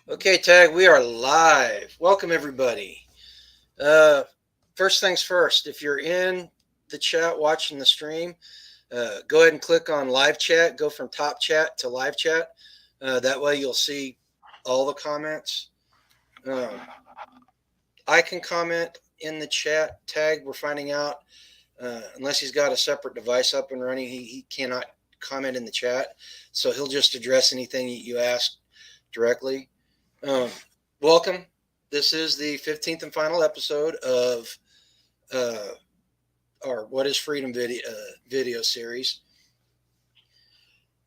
Okay, Tag, we are live. Welcome, everybody. Uh, First things first, if you're in the chat watching the stream, go ahead and click on live chat. Go from top chat to live chat. That way, you'll see all the comments. Um, I can comment in the chat. Tag, we're finding out, unless he's got a separate device up and running, he cannot comment in the chat. So he'll just address anything you ask directly. Um, Welcome. This is the 15th and final episode of uh, our What is Freedom video series.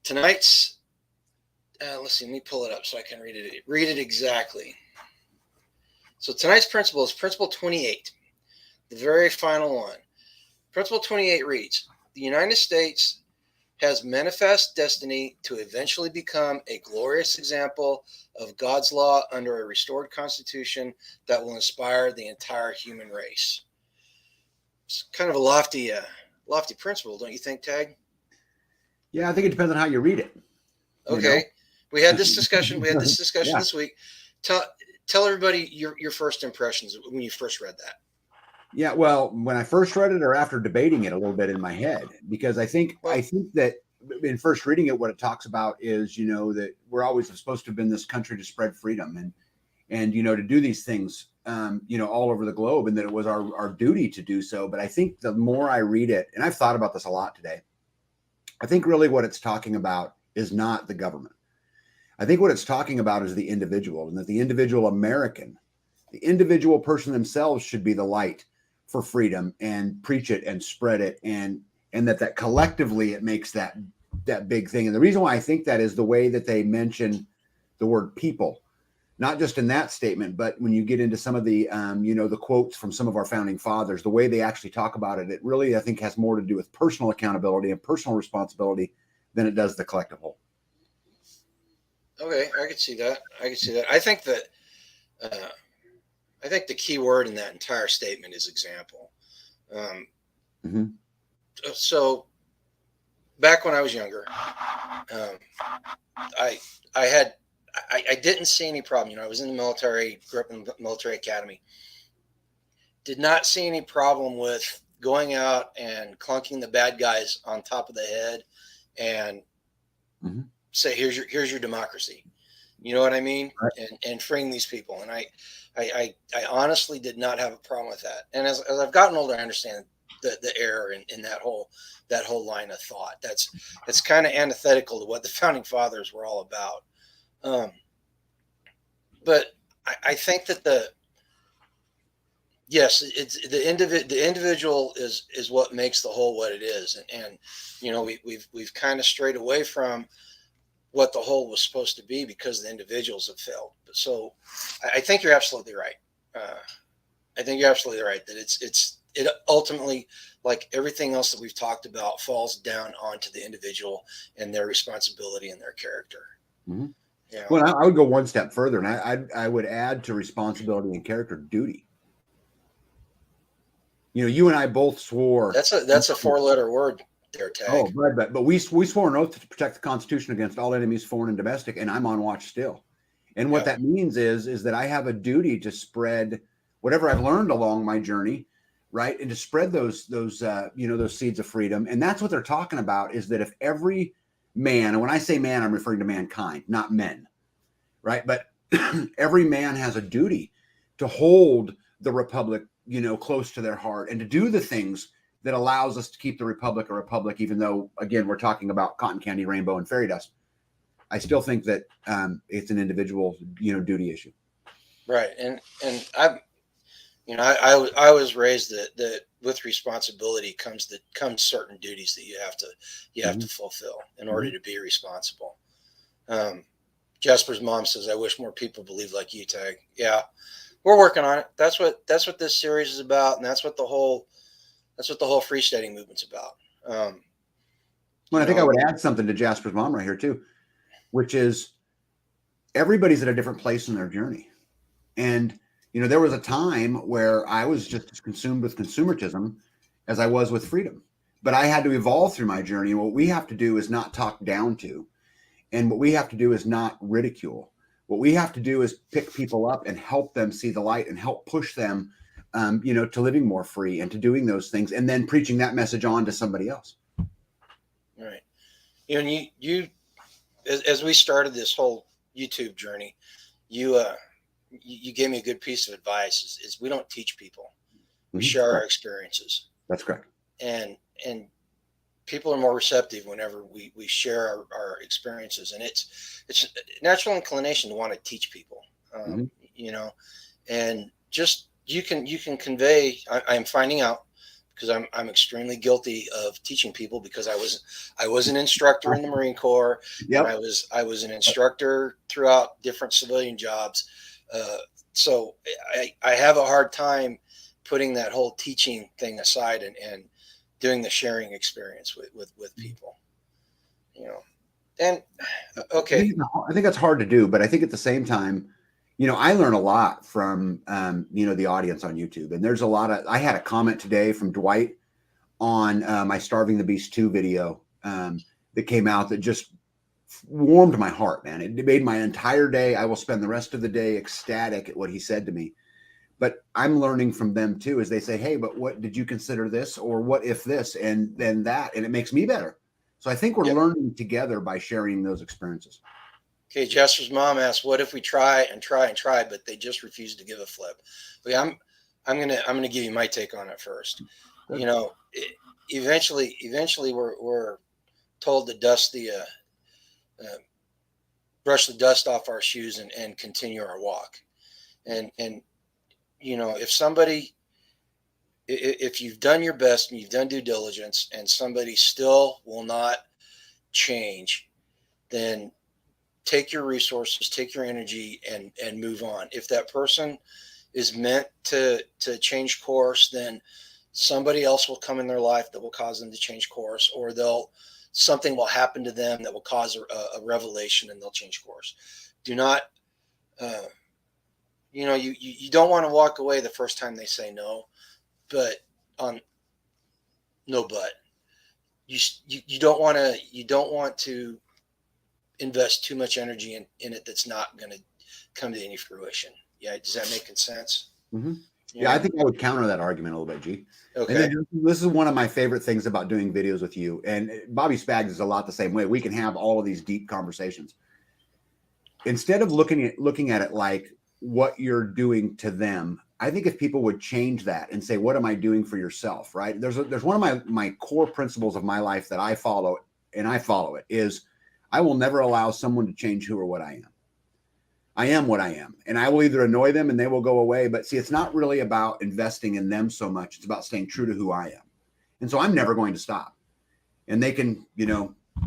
Tonight's, let's see, let me pull it up so I can read it exactly. So tonight's principle is Principle 28, the very final one. Principle 28 reads, the United States has manifest destiny to eventually become a glorious example of God's law under a restored constitution that will inspire the entire human race. It's kind of a lofty principle, don't you think, Tag? Yeah, I think it depends on how you read it. Okay, we had this discussion. Yeah. This week. Tell everybody your first impressions when you first read that. Yeah, well, when I first read it or after debating it a little bit in my head, because I think that in first reading it, what it talks about is, that we're always supposed to have been this country to spread freedom and to do these things, all over the globe, and that it was our duty to do so. But I think the more I read it, and I've thought about this a lot today, I think really what it's talking about is not the government. I think what it's talking about is the individual, and that the individual American, the individual person themselves should be the light for freedom and preach it and spread it, and that collectively it makes that big thing. And the reason why I think that is the way that they mention the word people, not just in that statement, but when you get into some of the the quotes from some of our founding fathers, the way they actually talk about it, it really, I think, has more to do with personal accountability and personal responsibility than it does the collective whole. Okay, I could see that. I think that I think the key word in that entire statement is example. Mm-hmm. So back when I was younger, I didn't see any problem. I was in the military, grew up in the military academy. Did not see any problem with going out and clunking the bad guys on top of the head and say, here's your democracy. You know what I mean? Right. And freeing these people. And I honestly did not have a problem with that. And as I've gotten older, I understand the error in that whole line of thought. That's kind of antithetical to what the founding fathers were all about. But I think that yes, it's the individual is what makes the whole what it is, and we've kind of strayed away from what the whole was supposed to be because the individuals have failed. So I think you're absolutely right. I think you're absolutely right that it ultimately, like everything else that we've talked about, falls down onto the individual and their responsibility and their character. Mm-hmm. Yeah. Well, I would go one step further, and I would add to responsibility and character duty. You and I both swore. That's a 4-letter word there, Tag. Oh, but we swore an oath to protect the Constitution against all enemies, foreign and domestic, and I'm on watch still. And what that means is that I have a duty to spread whatever I've learned along my journey, right, and to spread those seeds of freedom. And that's what they're talking about, is that if every man, and when I say man, I'm referring to mankind, not men, right? But every man has a duty to hold the republic, close to their heart, and to do the things that allows us to keep the republic a republic, even though, again, we're talking about cotton candy, rainbow, and fairy dust. I still think that it's an individual, duty issue. Right, and I was raised that with responsibility comes certain duties that you have to fulfill in order to be responsible. Jasper's mom says, "I wish more people believed like you, Tag." Yeah, we're working on it. That's what this series is about, and that's what the whole freestanding movement's about. Well, I think I would add something to Jasper's mom right here too, which is everybody's at a different place in their journey. And, there was a time where I was just as consumed with consumerism as I was with freedom, but I had to evolve through my journey. And what we have to do is not talk down to, and what we have to do is not ridicule. What we have to do is pick people up and help them see the light and help push them, to living more free and to doing those things, and then preaching that message on to somebody else. Right. You as we started this whole YouTube journey, you gave me a good piece of advice is we don't teach people. We share our experiences. That's correct. And people are more receptive whenever we share our experiences, and it's a natural inclination to want to teach people, and just you can convey. I'm finding out, because I'm extremely guilty of teaching people, because I was an instructor in the Marine Corps. Yep. And I was an instructor throughout different civilian jobs, so I have a hard time putting that whole teaching thing aside and doing the sharing experience with people, and okay. I think that's hard to do, but I think at the same time, I learn a lot from, the audience on YouTube. And there's I had a comment today from Dwight on my Starving the Beast 2 video that came out that just warmed my heart, man. It made my entire day. I will spend the rest of the day ecstatic at what he said to me. But I'm learning from them too, as they say, hey, but what did you consider this? Or what if this? And then that, and it makes me better. So I think we're learning together by sharing those experiences. Okay. Jester's mom asked, what if we try, but they just refuse to give a flip? Okay, I'm going to give you my take on it first. Good. Eventually we're told to brush the dust off our shoes and continue our walk. And if you've done your best and you've done due diligence and somebody still will not change, then take your resources, take your energy and move on. If that person is meant to change course, then somebody else will come in their life that will cause them to change course, or something will happen to them that will cause a revelation and they'll change course. Do not, you don't want to walk away the first time they say no, but you don't want to invest too much energy in it that's not going to come to any fruition. Yeah, does that make sense? Mm-hmm. Yeah, I think I would counter that argument a little bit, G. Okay. And this is one of my favorite things about doing videos with you. And Bobby Spags is a lot the same way. We can have all of these deep conversations. Instead of looking at it like what you're doing to them, I think if people would change that and say, what am I doing for yourself? Right. There's one of my core principles of my life that I follow, and I follow it, is I will never allow someone to change who or what I am. I am what I am, and I will either annoy them and they will go away. But see, it's not really about investing in them so much. It's about staying true to who I am. And so I'm never going to stop. And they can,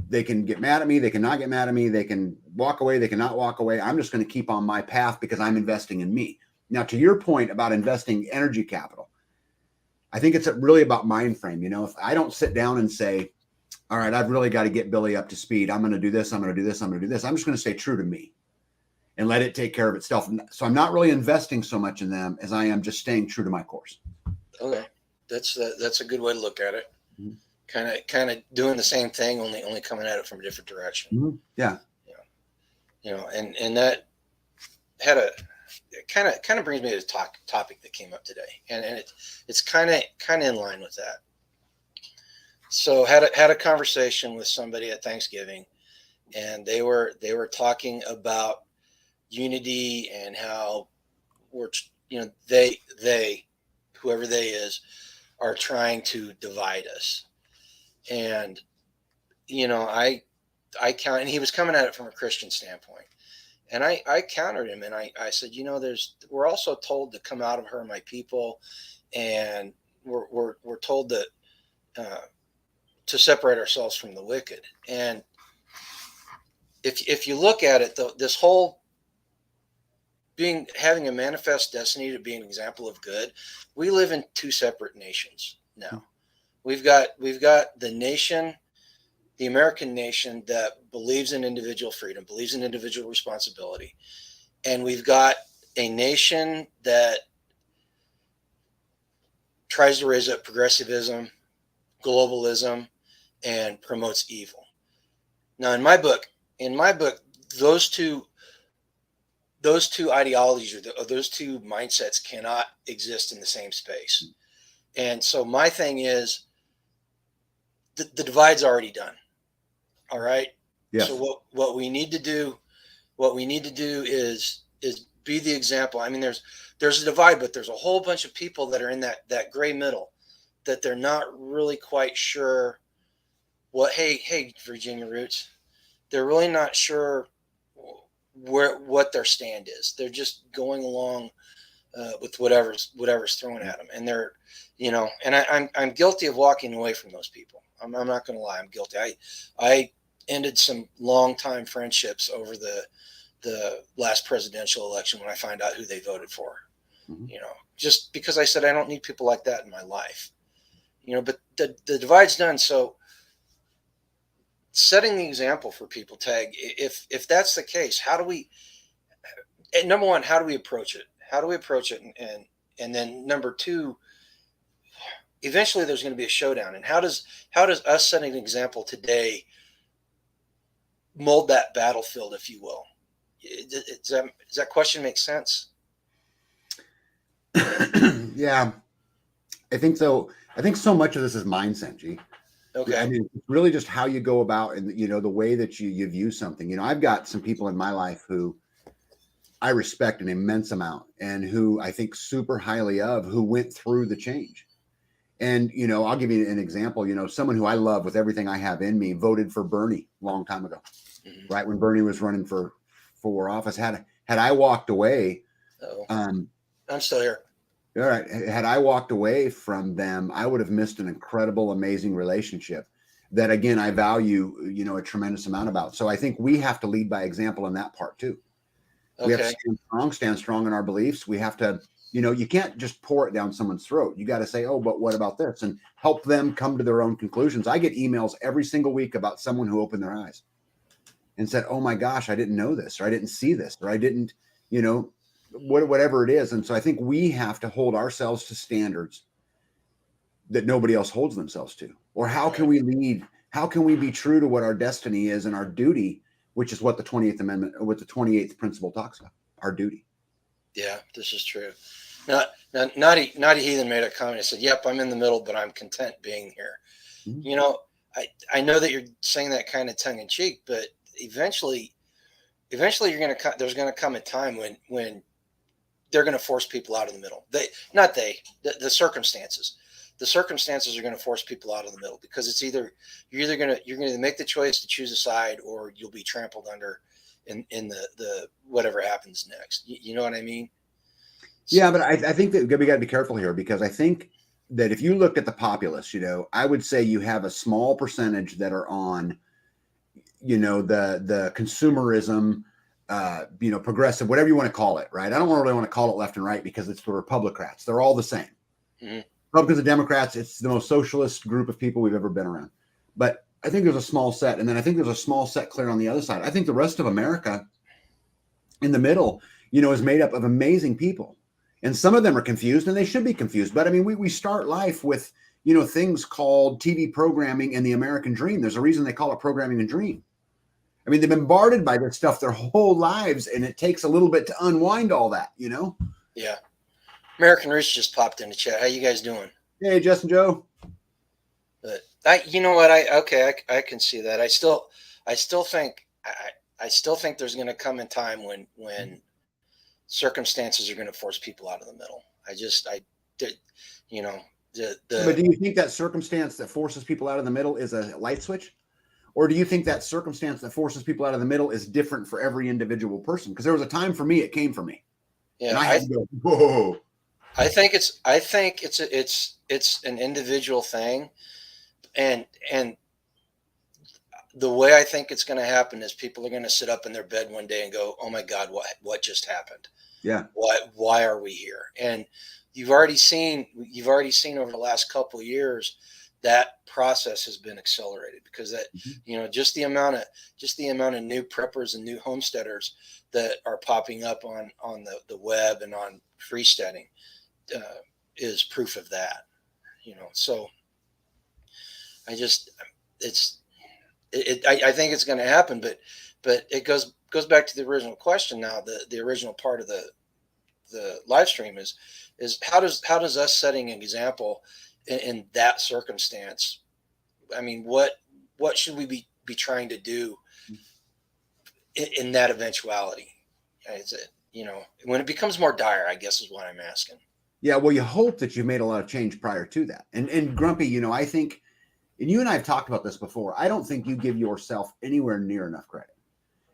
they can get mad at me. They can not get mad at me. They can walk away. They cannot walk away. I'm just going to keep on my path because I'm investing in me. Now, to your point about investing energy capital, I think it's really about mind frame. If I don't sit down and say, all right, I've really got to get Billy up to speed. I'm going to do this. I'm going to do this. I'm going to do this. I'm just going to stay true to me and let it take care of itself. So I'm not really investing so much in them as I am just staying true to my course. Okay. That's a good way to look at it. Mm-hmm. Kind of doing the same thing, only coming at it from a different direction. Mm-hmm. Yeah. And that had it kind of brings me to the topic that came up today. And it's kind of in line with that. So had a conversation with somebody at Thanksgiving, and they were talking about unity and how they whoever they is are trying to divide us. And I count, and he was coming at it from a Christian standpoint, and I countered him, and I said, we're also told to come out of her, my people, and we're told that to separate ourselves from the wicked. And if you look at it, this whole having a manifest destiny to be an example of good, we live in two separate nations now. We've got the nation, the American nation, that believes in individual freedom, believes in individual responsibility, and we've got a nation that tries to raise up progressivism, globalism, and promotes evil. Now, in my book, those two those two ideologies or those two mindsets cannot exist in the same space. And so my thing is the divide's already done. All right. Yes. So what we need to do is be the example. I mean, there's a divide, but there's a whole bunch of people that are in that gray middle that they're not really quite sure hey, Virginia Roots, they're really not sure what their stand is. They're just going along with whatever's thrown at them, and they're, and I'm guilty of walking away from those people. I'm not going to lie, I'm guilty. I ended some long time friendships over the last presidential election when I find out who they voted for. Mm-hmm. Just because I said I don't need people like that in my life. But the divide's done. So setting the example for people, Tag, if that's the case, number one, how do we approach it? And then number two, eventually there's going to be a showdown. And how does us setting an example today mold that battlefield, if you will? Does that question make sense? Yeah, I think so. I think so much of this is mindset, G. Okay. I mean, it's really just how you go about and, the way that you view something. I've got some people in my life who I respect an immense amount and who I think super highly of, who went through the change. And, I'll give you an example. Someone who I love with everything I have in me voted for Bernie a long time ago, right when Bernie was running for office. Had I walked away, I'm still here. All right. Had I walked away from them, I would have missed an incredible, amazing relationship that, again, I value, a tremendous amount about. So I think we have to lead by example in that part too. Okay. We have to stand strong in our beliefs. We have to, you can't just pour it down someone's throat. You got to say, oh, but what about this? And help them come to their own conclusions. I get emails every single week about someone who opened their eyes and said, oh my gosh, I didn't know this, or I didn't see this, or I didn't, whatever it is. And so I think we have to hold ourselves to standards that nobody else holds themselves to. Or how can we lead? How can we be true to what our destiny is and our duty, which is what the 28th Amendment, or what the 28th principle talks about, our duty. Yeah, this is true. Naughty Heathen made a comment and said, yep, I'm in the middle, but I'm content being here. Mm-hmm. I know that you're saying that kind of tongue in cheek, but eventually there's going to come a time when they're going to force people out of the middle. The circumstances. The circumstances are going to force people out of the middle, because it's you're going to make the choice to choose a side, or you'll be trampled under in the whatever happens next. You know what I mean? Yeah, but I think that we got to be careful here, because I think that if you looked at the populace, I would say you have a small percentage that are on, the consumerism, progressive, whatever you want to call it, right? I don't really want to call it left and right, because it's the Republicrats. They're all the same. Mm-hmm. Republicans and Democrats, it's the most socialist group of people we've ever been around. But I think there's a small set, and then I think there's a small set clear on the other side. I think the rest of America in the middle, is made up of amazing people. And some of them are confused, and they should be confused. But I mean, we start life with, things called TV programming and the American dream. There's a reason they call it programming and dream. I mean, they've been bombarded by this stuff their whole lives, and it takes a little bit to unwind all that, Yeah. American Roots just popped in the chat. How you guys doing? Hey, Justin Joe. But I can see that. I still think there's going to come a time when circumstances are going to force people out of the middle. But do you think that circumstance that forces people out of the middle is a light switch? Or do you think that circumstance that forces people out of the middle is different for every individual person? Because there was a time for me, it came for me. Yeah, and I had to go, whoa. I think it's an individual thing. And the way I think it's going to happen is people are going to sit up in their bed one day and go, oh my God, what just happened? Yeah. Why are we here? And you've already seen over the last couple of years that process has been accelerated, because that, just the amount of new preppers and new homesteaders that are popping up on the web and on freesteading is proof of that. So I think it's going to happen, but it goes goes back to the original question. Now, the original part of the live stream is how does us setting an example in that circumstance? I mean, what should we be trying to do in that eventuality? Is it, when it becomes more dire, I guess is what I'm asking. Yeah, well, you hope that you've made a lot of change prior to that. And Grumpy, I think, and you and I have talked about this before, I don't think you give yourself anywhere near enough credit.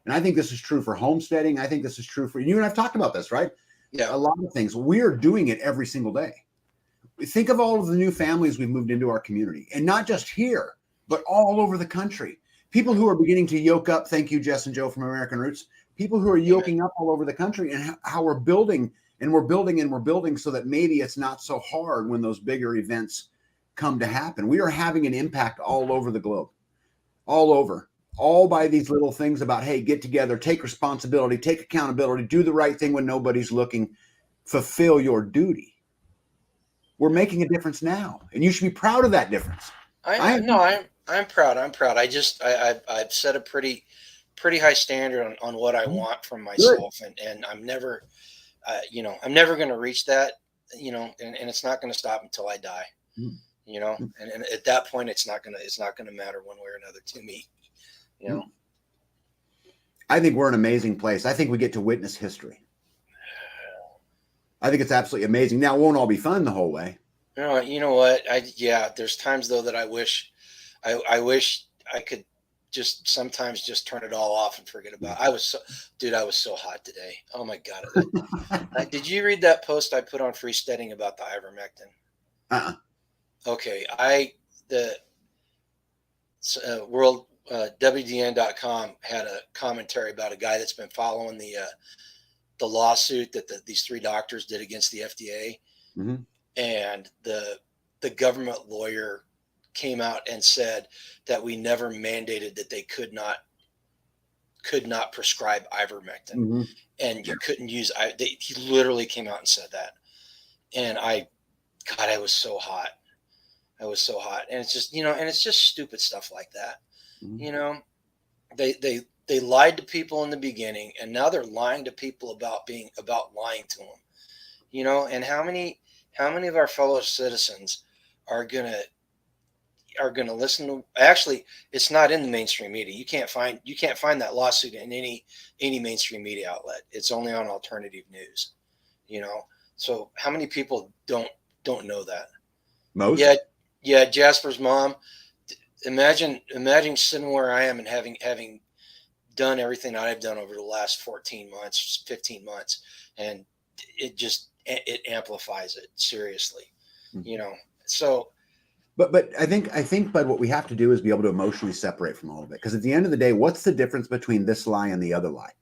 And I think this is true for homesteading. I think this is true for you and I've talked about this, right? Yeah. A lot of things. We're doing it every single day. Think of all of the new families we've moved into our community, and not just here, but all over the country. People who are beginning to yoke up. Thank you, Jess and Joe from American Roots. People who are yoking up all over the country, and how we're building and we're building and we're building so that maybe it's not so hard when those bigger events come to happen. We are having an impact all over the globe, all over, all by these little things about, hey, get together, take responsibility, take accountability, do the right thing when nobody's looking, fulfill your duty. We're making a difference now, and you should be proud of that difference. I'm proud. I've set a pretty high standard on what I want from myself, and I'm never, I'm never going to reach that, and it's not going to stop until I die, and at that point, it's not going to matter one way or another to me, I think we're an amazing place. I think we get to witness history. I think it's absolutely amazing. Now, it won't all be fun the whole way. You know what? There's times though that I wish I could sometimes just turn it all off and forget about it. I was so hot today. Oh my God. Did you read that post I put on Freesteading about the ivermectin? Okay. World, WDN.com had a commentary about a guy that's been following the lawsuit that these 3 doctors did against the FDA. Mm-hmm. And the government lawyer came out and said that we never mandated that they could not prescribe ivermectin, mm-hmm. and you couldn't use. He literally came out and said that, and I was so hot. I was so hot, and it's just and it's just stupid stuff like that. Mm-hmm. They lied to people in the beginning, and now they're lying to people about lying to them. And how many of our fellow citizens are gonna listen to? Actually, it's not in the mainstream media. You can't find that lawsuit in any mainstream media outlet. It's only on alternative news. So how many people don't know that? Most. Yeah. Jasper's mom. Imagine sitting where I am and having done everything I've done over the last 14 months, 15 months, and it amplifies it seriously, so. But I think, Bud, what we have to do is be able to emotionally separate from all of it. Because at the end of the day, what's the difference between this lie and the other lie?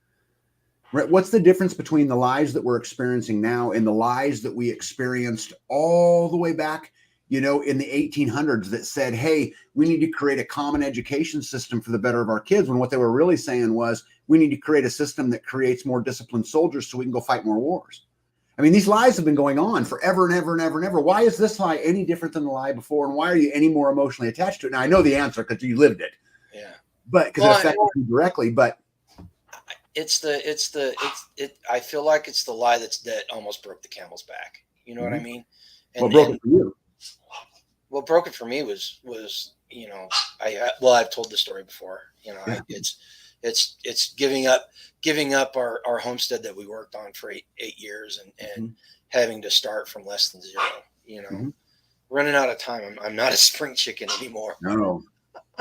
Right? What's the difference between the lies that we're experiencing now and the lies that we experienced all the way back, in the 1800s that said, hey, we need to create a common education system for the better of our kids, when what they were really saying was, we need to create a system that creates more disciplined soldiers so we can go fight more wars. I mean, these lies have been going on forever and ever and ever and ever. Why is this lie any different than the lie before? And why are you any more emotionally attached to it? Now, I know the answer because you lived it. Yeah. But because it affected you directly. But I feel like it's the lie that almost broke the camel's back. You know what I mean? And, what broke it for you? What broke it for me was I've told the story before. It's giving up our homestead that we worked on for eight years and having to start from less than zero, running out of time. I'm not a spring chicken anymore. No.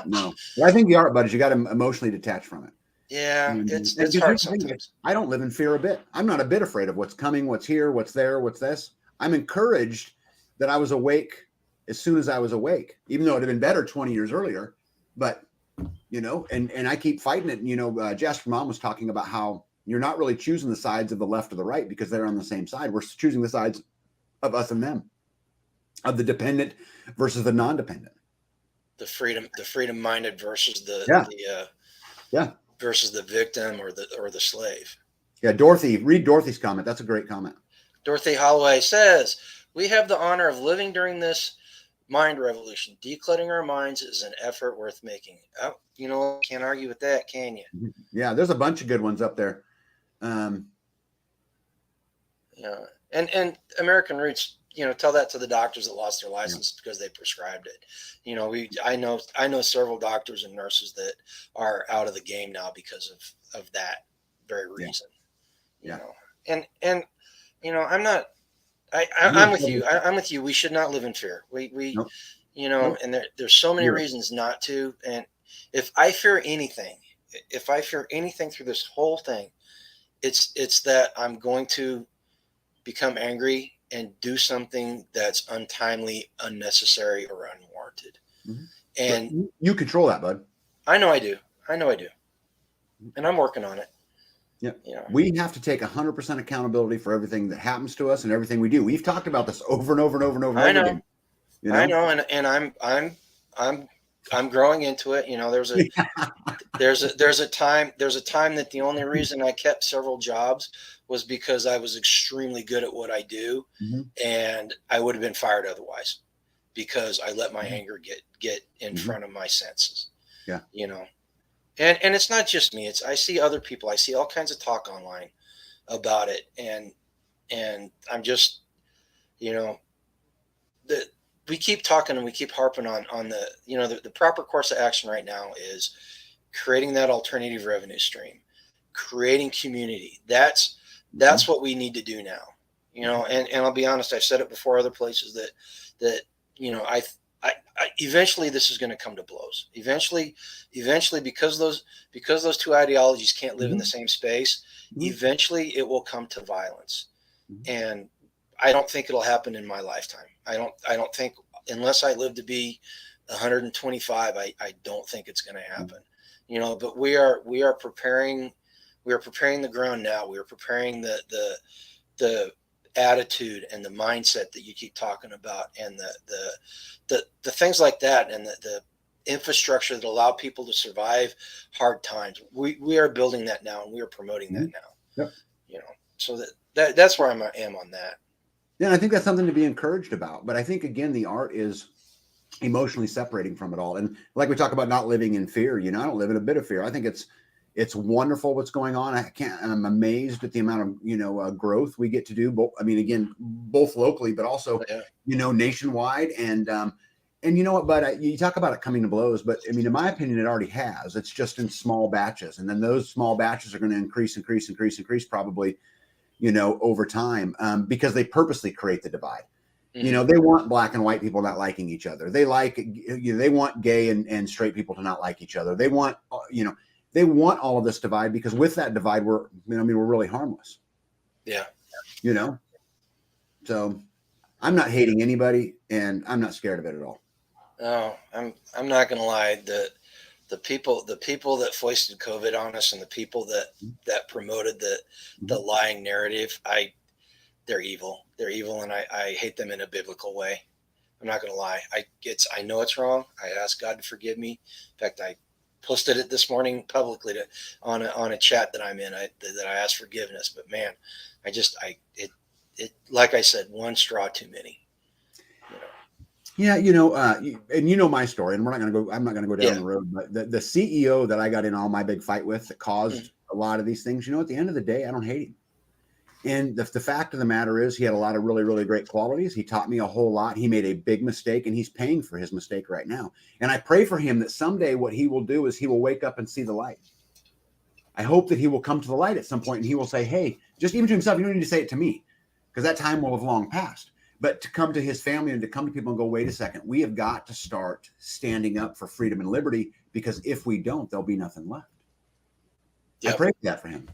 Well, I think the art, Bud, is you got to emotionally detach from it. Yeah. It's hard sometimes. I don't live in fear a bit. I'm not a bit afraid of what's coming, what's here, what's there, what's this. I'm encouraged that I was awake as soon as I was awake, even though it'd have been better 20 years earlier, but and I keep fighting it. Jasper Mom was talking about how you're not really choosing the sides of the left or the right because they're on the same side. We're choosing the sides of us and them, of the dependent versus the non-dependent. The freedom minded versus versus the victim or the slave. Yeah. Dorothy, read Dorothy's comment. That's a great comment. Dorothy Holloway says, we have the honor of living during this Mind revolution. Decluttering our minds is an effort worth making. Oh, can't argue with that, can you? Yeah, there's a bunch of good ones up there. Um, Yeah. And American Roots, tell that to the doctors that lost their license because they prescribed it. I know several doctors and nurses that are out of the game now because of that very yeah, reason. You yeah. know, and I'm not. I'm I'm gonna with tell you. you- I'm with you. We should not live in fear. We Nope, nope. and there's so many Zero. reasons not to. And if I fear anything, through this whole thing, it's that I'm going to become angry and do something that's untimely, unnecessary, or unwarranted. Mhm. But And you control that, bud. I know I do. And I'm working on it. Yeah. You know. We have to take 100% accountability for everything that happens to us and everything we do. We've talked about this over and over and over and over and I over know. again. You I know? know, and I'm growing into it. There's a time that the only reason I kept several jobs was because I was extremely good at what I do, Mhm. and I would have been fired otherwise because I let my Mhm. anger get in Mhm. front of my senses. Yeah. You know, and it's not just me. I see other people. I see all kinds of talk online about it, and I'm just you know the we keep talking and we keep harping on the proper course of action right now is creating that alternative revenue stream, creating community. That's Mhm. what we need to do now. And I'll be honest, I've said it before other places that eventually this is going to come to blows. Eventually, because those two ideologies can't live in the Mhm. same space, Mhm. eventually it will come to violence. Mhm. And I don't think it'll happen in my lifetime. I don't think, unless I live to be 125, I don't think it's going to happen. But we are preparing the ground now. We are preparing the attitude and the mindset that you keep talking about, and the things like that, and the infrastructure that allow people to survive hard times. We are building that now, and we are promoting that Mhm. now. Yep. So that's where I am on that. Yeah, I think that's something to be encouraged about. But I think again, the art is emotionally separating from it all. And like we talk about not living in fear, I don't live in a bit of fear. I think it's wonderful what's going on. I'm amazed at the amount of growth we get to do. Both, I mean, again, both locally, but also Yeah. nationwide. And you know what, but you talk about it coming to blows, but I mean, in my opinion, it already has. It's just in small batches, and then those small batches are going to increase, probably over time, because they purposely create the divide. Hmm. They want black and white people not liking each other. They want gay and straight people to not like each other. They want all of this divide, because with that divide, we're really harmless. Yeah. You know, so I'm not hating anybody, and I'm not scared of it at all. No, I'm not gonna lie. The people that foisted COVID on us, and the people that promoted the Mhm. lying narrative, they're evil. They're evil, and I hate them in a biblical way. I'm not gonna lie. I know it's wrong. I ask God to forgive me. In fact, I posted it this morning publicly on a chat that I'm in. That I asked forgiveness. But man, I just I it like I said, one straw too many. You know. Yeah, and my story, and I'm not going to go down Yeah. the road, but the CEO that I got in all my big fight with, that Mhm. caused a lot of these things, at the end of the day, I don't hate him. And the fact of the matter is, he had a lot of really, really great qualities. He taught me a whole lot. He made a big mistake, and he's paying for his mistake right now. And I pray for him that someday what he will do is he will wake up and see the light. I hope that he will come to the light at some point, and he will say, hey, just even to himself, you don't need to say it to me, because that time will have long passed. But to come to his family and to come to people and go, wait a second, we have got to start standing up for freedom and liberty, because if we don't, there'll be nothing left. I Yep. pray for that for him.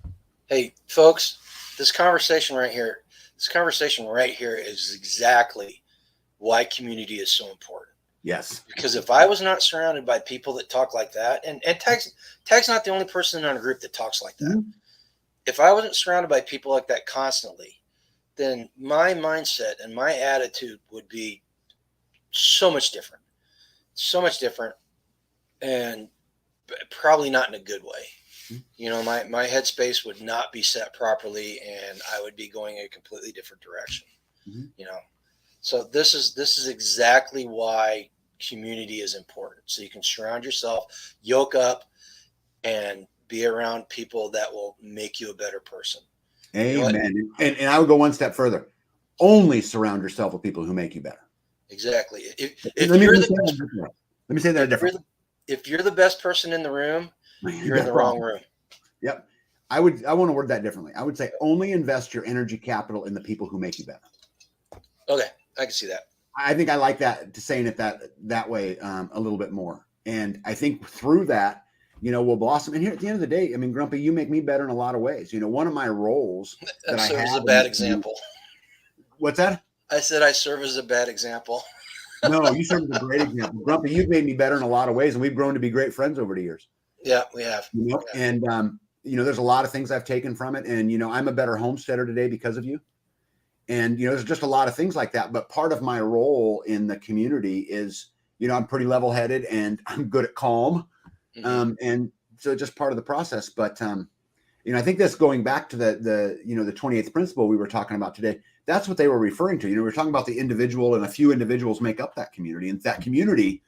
Hey, folks, this conversation right here is exactly why community is so important. Yes. Because if I was not surrounded by people that talk like that, and Tag's not the only person in our group that talks like that. Mhm. If I wasn't surrounded by people like that constantly, then my mindset and my attitude would be so much different, and probably not in a good way. My headspace would not be set properly, and I would be going a completely different direction. Mhm. You know, So this is exactly why community is important. So you can surround yourself, yoke up, and be around people that will make you a better person. You know what? Amen. And I would go one step further. Only surround yourself with people who make you better. Exactly. Let me say that differently. If you're the best person in the room, you're in the wrong room. Yep. I want to word that differently. I would say only invest your energy capital in the people who make you better. Okay, I can see that. I think I like that, to saying it that way a little bit more. And I think through that, we'll blossom. And here at the end of the day, I mean, Grumpy, you make me better in a lot of ways. One of my roles that I have is a bad example. What's that? I said I serve as a bad example. No, you serve as a great example. Grumpy, you've made me better in a lot of ways, and we've grown to be great friends over the years. Yeah, we have. And there's a lot of things I've taken from it, and I'm a better homesteader today because of you. And there's just a lot of things like that. But part of my role in the community is, I'm pretty level-headed and I'm good at calm, and so just part of the process. But I think that's going back to the 28th principle we were talking about today. That's what they were referring to. We were talking about the individual, and a few individuals make up that community, and that community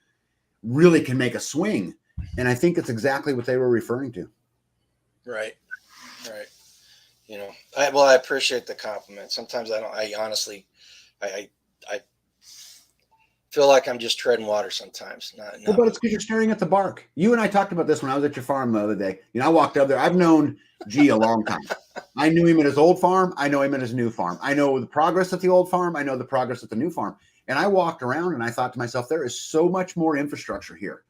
really can make a swing. And I think it's exactly what they were referring to. Right. I appreciate the compliment. Sometimes I honestly feel like I'm just treading water sometimes. But it's because you're staring at the bark. You and I talked about this when I was at your farm the other day. I walked up there. I've known G a long time. I knew him at his old farm. I know him at his new farm. I know the progress at the old farm. I know the progress at the new farm. And I walked around and I thought to myself, there is so much more infrastructure here.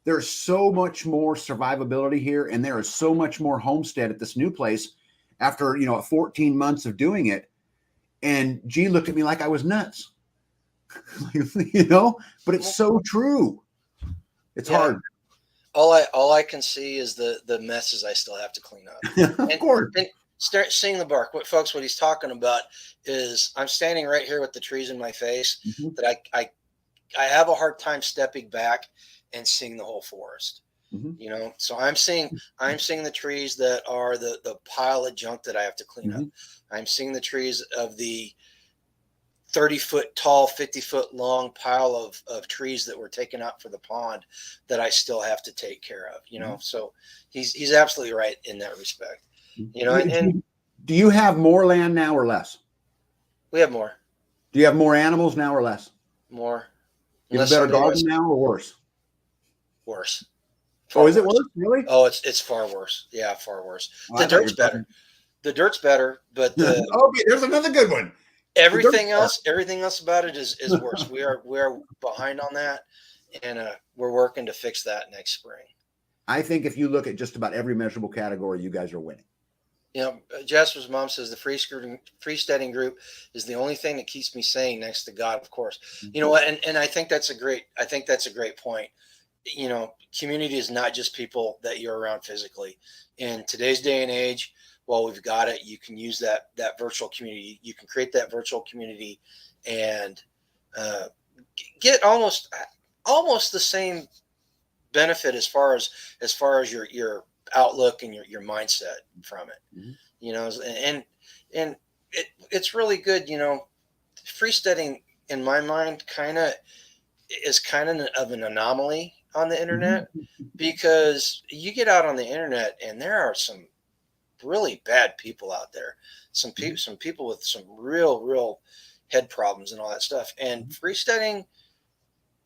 There's so much more survivability here. And there is so much more homestead at this new place after, 14 months of doing it. And G looked at me like I was nuts. But it's so true. It's hard. All I can see is the messes I still have to clean up. Of course. And start seeing the bark. What he's talking about is I'm standing right here with the trees in my face that I have a hard time stepping back and seeing the whole forest. So I'm seeing the trees that are the pile of junk that I have to clean up. I'm seeing the trees of the 30-foot tall, 50-foot long pile of trees that were taken out for the pond that I still have to take care of. So he's absolutely right in that respect. And do you have more land now or less? We have more. Do you have more animals now or less? More. You have a better garden now or worse? Worse. Is it worse? Really? Oh, it's far worse. Yeah, far worse. The dirt's better. The dirt's better, but okay, there's another good one. Everything else about it is worse. We are behind on that, and we're working to fix that next spring. I think if you look at just about every measurable category, you guys are winning. Jasper's mom says the freesteading group is the only thing that keeps me sane next to God, of course. You know what? And I think that's a great point. Community is not just people that you're around physically. In today's day and age, while we've got it, you can use that virtual community. You can create that virtual community and get almost the same benefit as far as your outlook and your mindset from it. And it's really good. Freesteading in my mind is kind of an anomaly on the internet, because you get out on the internet and there are some really bad people out there, some people with some real head problems and all that stuff. And freesteading,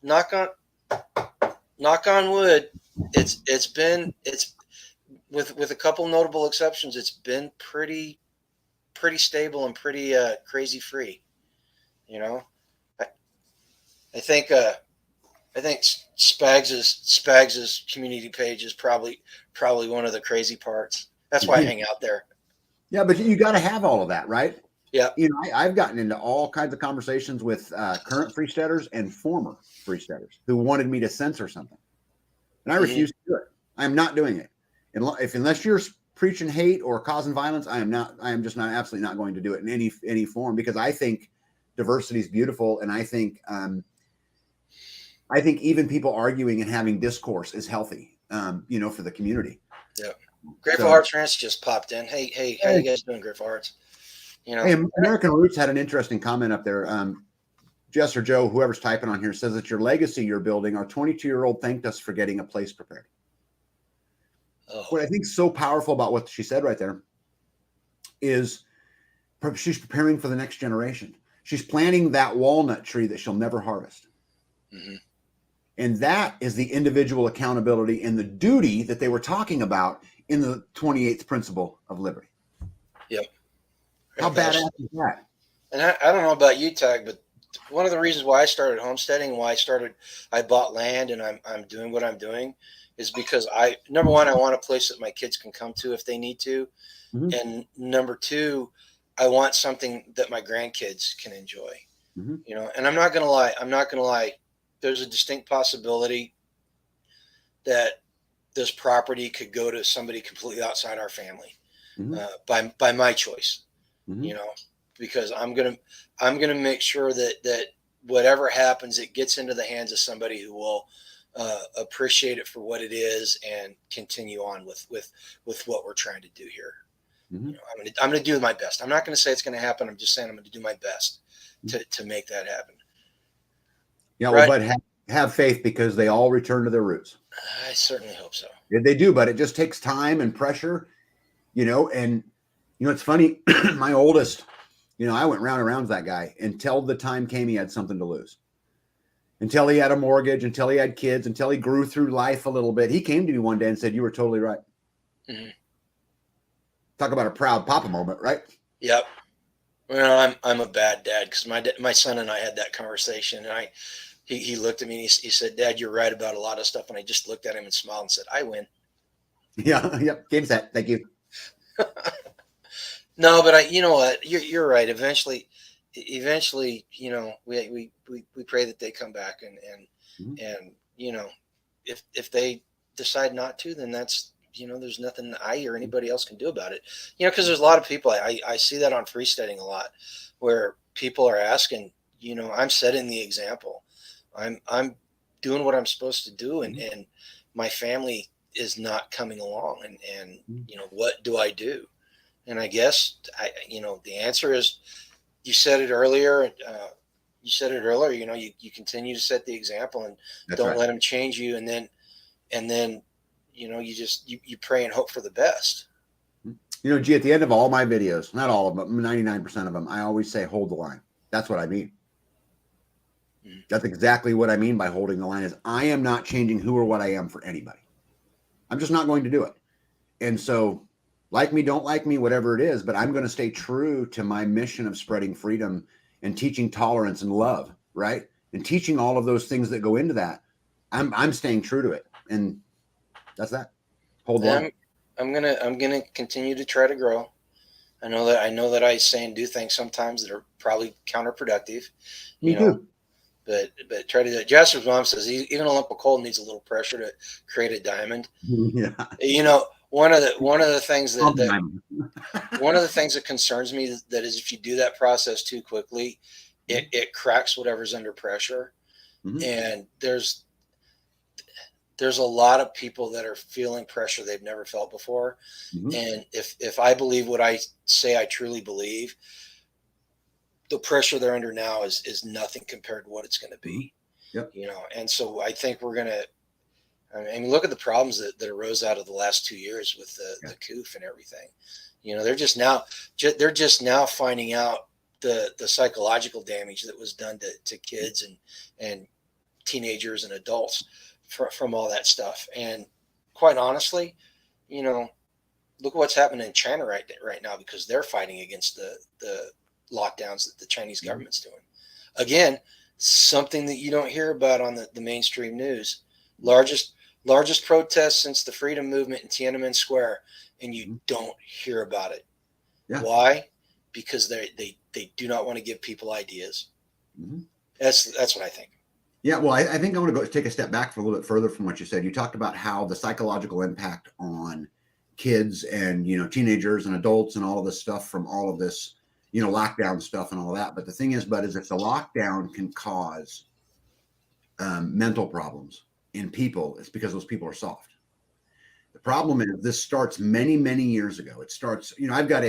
knock on wood, it's been with a couple notable exceptions, it's been pretty stable and pretty crazy free. I think Spags's community page is probably one of the crazy parts. That's why I hang out there. Yeah, but you got to have all of that, right? Yeah. I've gotten into all kinds of conversations with current freesteaders and former freesteaders who wanted me to censor something, and I refuse to do it. I am not doing it. Unless you're preaching hate or causing violence, I am just absolutely not going to do it in any form, because I think diversity is beautiful, and I think even people arguing and having discourse is healthy, for the community. Yeah. Grateful Hearts Ranch just popped in. Hey, how you guys doing, Grateful Hearts? Hey, American Roots had an interesting comment up there. Jess or Joe, whoever's typing on here, says that your legacy you're building. Our 22-year-old thanked us for getting a place prepared. Oh, What I think is so powerful about what she said right there is she's preparing for the next generation. She's planting that walnut tree that she'll never harvest. mhm. And that is the individual accountability and the duty that they were talking about in the 28th principle of liberty. Yep. How That's- badass is that? And I don't know about you, Tag, but one of the reasons why I started homesteading, why I bought land and I'm doing what I'm doing, is because number one, I want a place that my kids can come to if they need to, Mhm. and number two, I want something that my grandkids can enjoy. Mhm. You know, and I'm not gonna lie. There's a distinct possibility that this property could go to somebody completely outside our family, Mhm. by my choice. Mhm. You know, because I'm gonna make sure that whatever happens, it gets into the hands of somebody who will appreciate it for what it is and continue on with what we're trying to do here. Mhm. You know, I'm gonna do my best. I'm not gonna say it's gonna happen. I'm just saying I'm gonna do my best to make that happen. Yeah, Right. well, but have faith because they all return to their roots. I certainly hope so. They do, but it just takes time and pressure, and it's funny. My oldest, I went round and round with that guy until the time came he had something to lose. Until he had a mortgage, until he had kids, until he grew through life a little bit. He came to me one day and said, "You were totally right." Mhm. Talk about a proud papa moment, right? Yep. Well, I'm a bad dad because my son and I had that conversation, and he looked at me and he said, "Dad, you're right about a lot of stuff." And I just looked at him and smiled and said, "I win." Yeah, yep. Game set. Thank you. No, but you know what? You're right. Eventually, we pray that they come back, Mhm. and if they decide not to, then that's there's nothing I or anybody else can do about it. Because there's a lot of people I see that on freesteading a lot, where people are asking. I'm setting the example. I'm doing what I'm supposed to do, and my family is not coming along, and what do I do? And I guess the answer is you said it earlier. You continue to set the example and That's don't right. let them change you. And then you pray and hope for the best. G, at the end of all my videos, not all of them, 99% of them, I always say, hold the line. That's what I mean. Mhm. That's exactly what I mean by holding the line is I am not changing who or what I am for anybody. I'm just not going to do it. And so like me, don't like me, whatever it is, but I'm going to stay true to my mission of spreading freedom and teaching tolerance and love, right? And teaching all of those things that go into that. I'm staying true to it. And that's that. Hold the line. I'm gonna continue to try to grow. I know that I say and do things sometimes that are probably counterproductive. Me too. But try to do it. Jasper's mom says even a lump of coal needs a little pressure to create a diamond. Yeah. One of the things that Diamond. one of the things that concerns me that is if you do that process too quickly, it cracks whatever's under pressure. Mhm. And there's a lot of people that are feeling pressure they've never felt before. Mhm. And if I believe what I say I truly believe, the pressure they're under now is nothing compared to what it's going to be. Yep. And so I think we're going to, I mean, look at the problems that arose out of the last 2 years with the COOF and everything. They're just now finding out the psychological damage that was done to kids and teenagers and adults from all that stuff. And quite honestly, look at what's happening in China right now because they're fighting against the lockdowns that the Chinese government's doing. Again, something that you don't hear about on the mainstream news. Largest protest since the freedom movement in Tiananmen Square, and you don't hear about it. Yeah. Why? Because they do not want to give people ideas. Mhm. That's what I think. Yeah, well, I think I want to go take a step back for a little bit further from what you said. You talked about how the psychological impact on kids and teenagers and adults and all of this stuff from all of this lockdown stuff and all that. But the thing is, is if the lockdown can cause mental problems in people, it's because those people are soft. The problem is this starts many, many years ago. It starts, I've got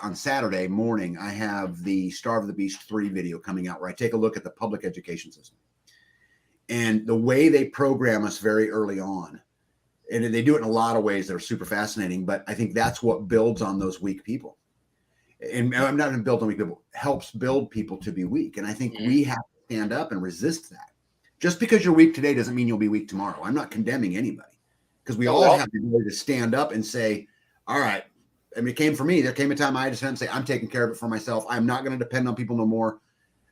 on Saturday morning, I have the Starve the Beast 3 video coming out where I take a look at the public education system and the way they program us very early on. And they do it in a lot of ways that are super fascinating, but I think that's what builds on those weak people. And I'm not going to build on weak people, helps build people to be weak. And I think we have to stand up and resist that. Just because you're weak today doesn't mean you'll be weak tomorrow. I'm not condemning anybody, because we all have the ability to stand up and say, all right, I mean, it came for me. There came a time I had to stand and say, I'm taking care of it for myself. I'm not going to depend on people no more.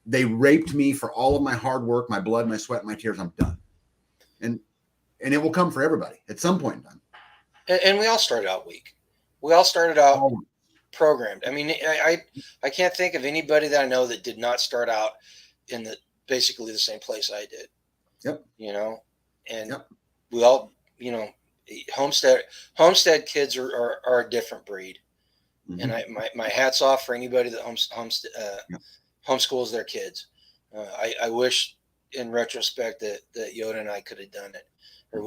They raped me for all of my hard work, my blood, my sweat, my tears. I'm done. And it will come for everybody at some point in time. And we all started out weak. We all started out programmed. I mean, I can't think of anybody that I know that did not start out in basically the same place I did. Yep. And we all, homestead kids are a different breed. Mm-hmm. And my hat's off for anybody that homeschools their kids. I wish in retrospect that Yoda and I could have done it, or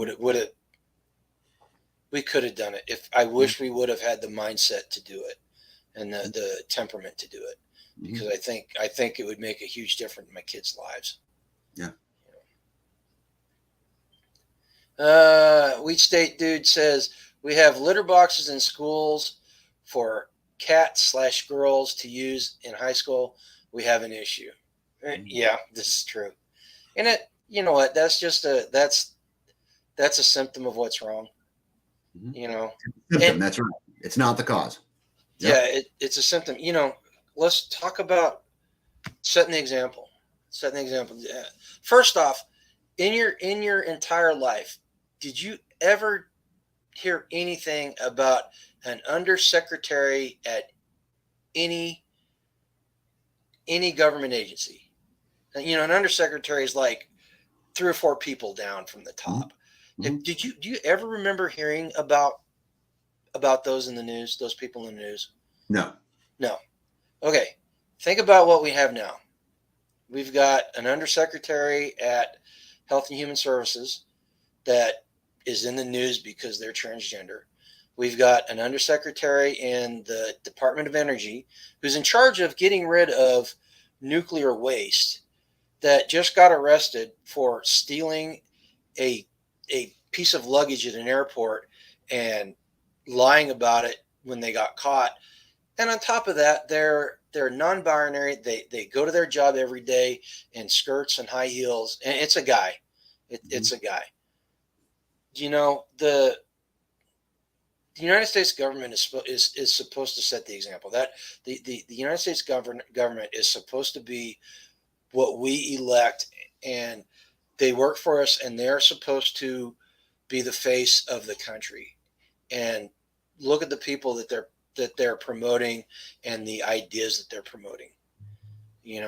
we could have done it. If I wish we would have had the mindset to do it and the temperament to do it, because I think it would make a huge difference in my kids' lives. Yeah. Wheat State Dude says we have litter boxes in schools for cats/girls to use in high school. We have an issue. Yeah, this is true. And you know what? That's just that's a symptom of what's wrong. Symptom, that's right. It's not the cause. Yep. Yeah, it's a symptom. Let's talk about setting the example. First off, in your entire life, did you ever hear anything about an undersecretary at any government agency? An undersecretary is like 3 or 4 people down from the top. Mm-hmm. Do you ever remember hearing about those in the news, those people in the news? No. Okay. Think about what we have now. We've got an undersecretary at Health and Human Services that is in the news because they're transgender. We've got an undersecretary in the Department of Energy who's in charge of getting rid of nuclear waste that just got arrested for stealing a piece of luggage at an airport and lying about it when they got caught. And on top of that, they're non-binary. They go to their job every day in skirts and high heels, and it's a guy. It's a guy. The United States government is supposed to set the example. That the United States government is supposed to be what we elect, and they work for us, and they're supposed to be the face of the country. And look at the people that they're promoting and the ideas that they're promoting. You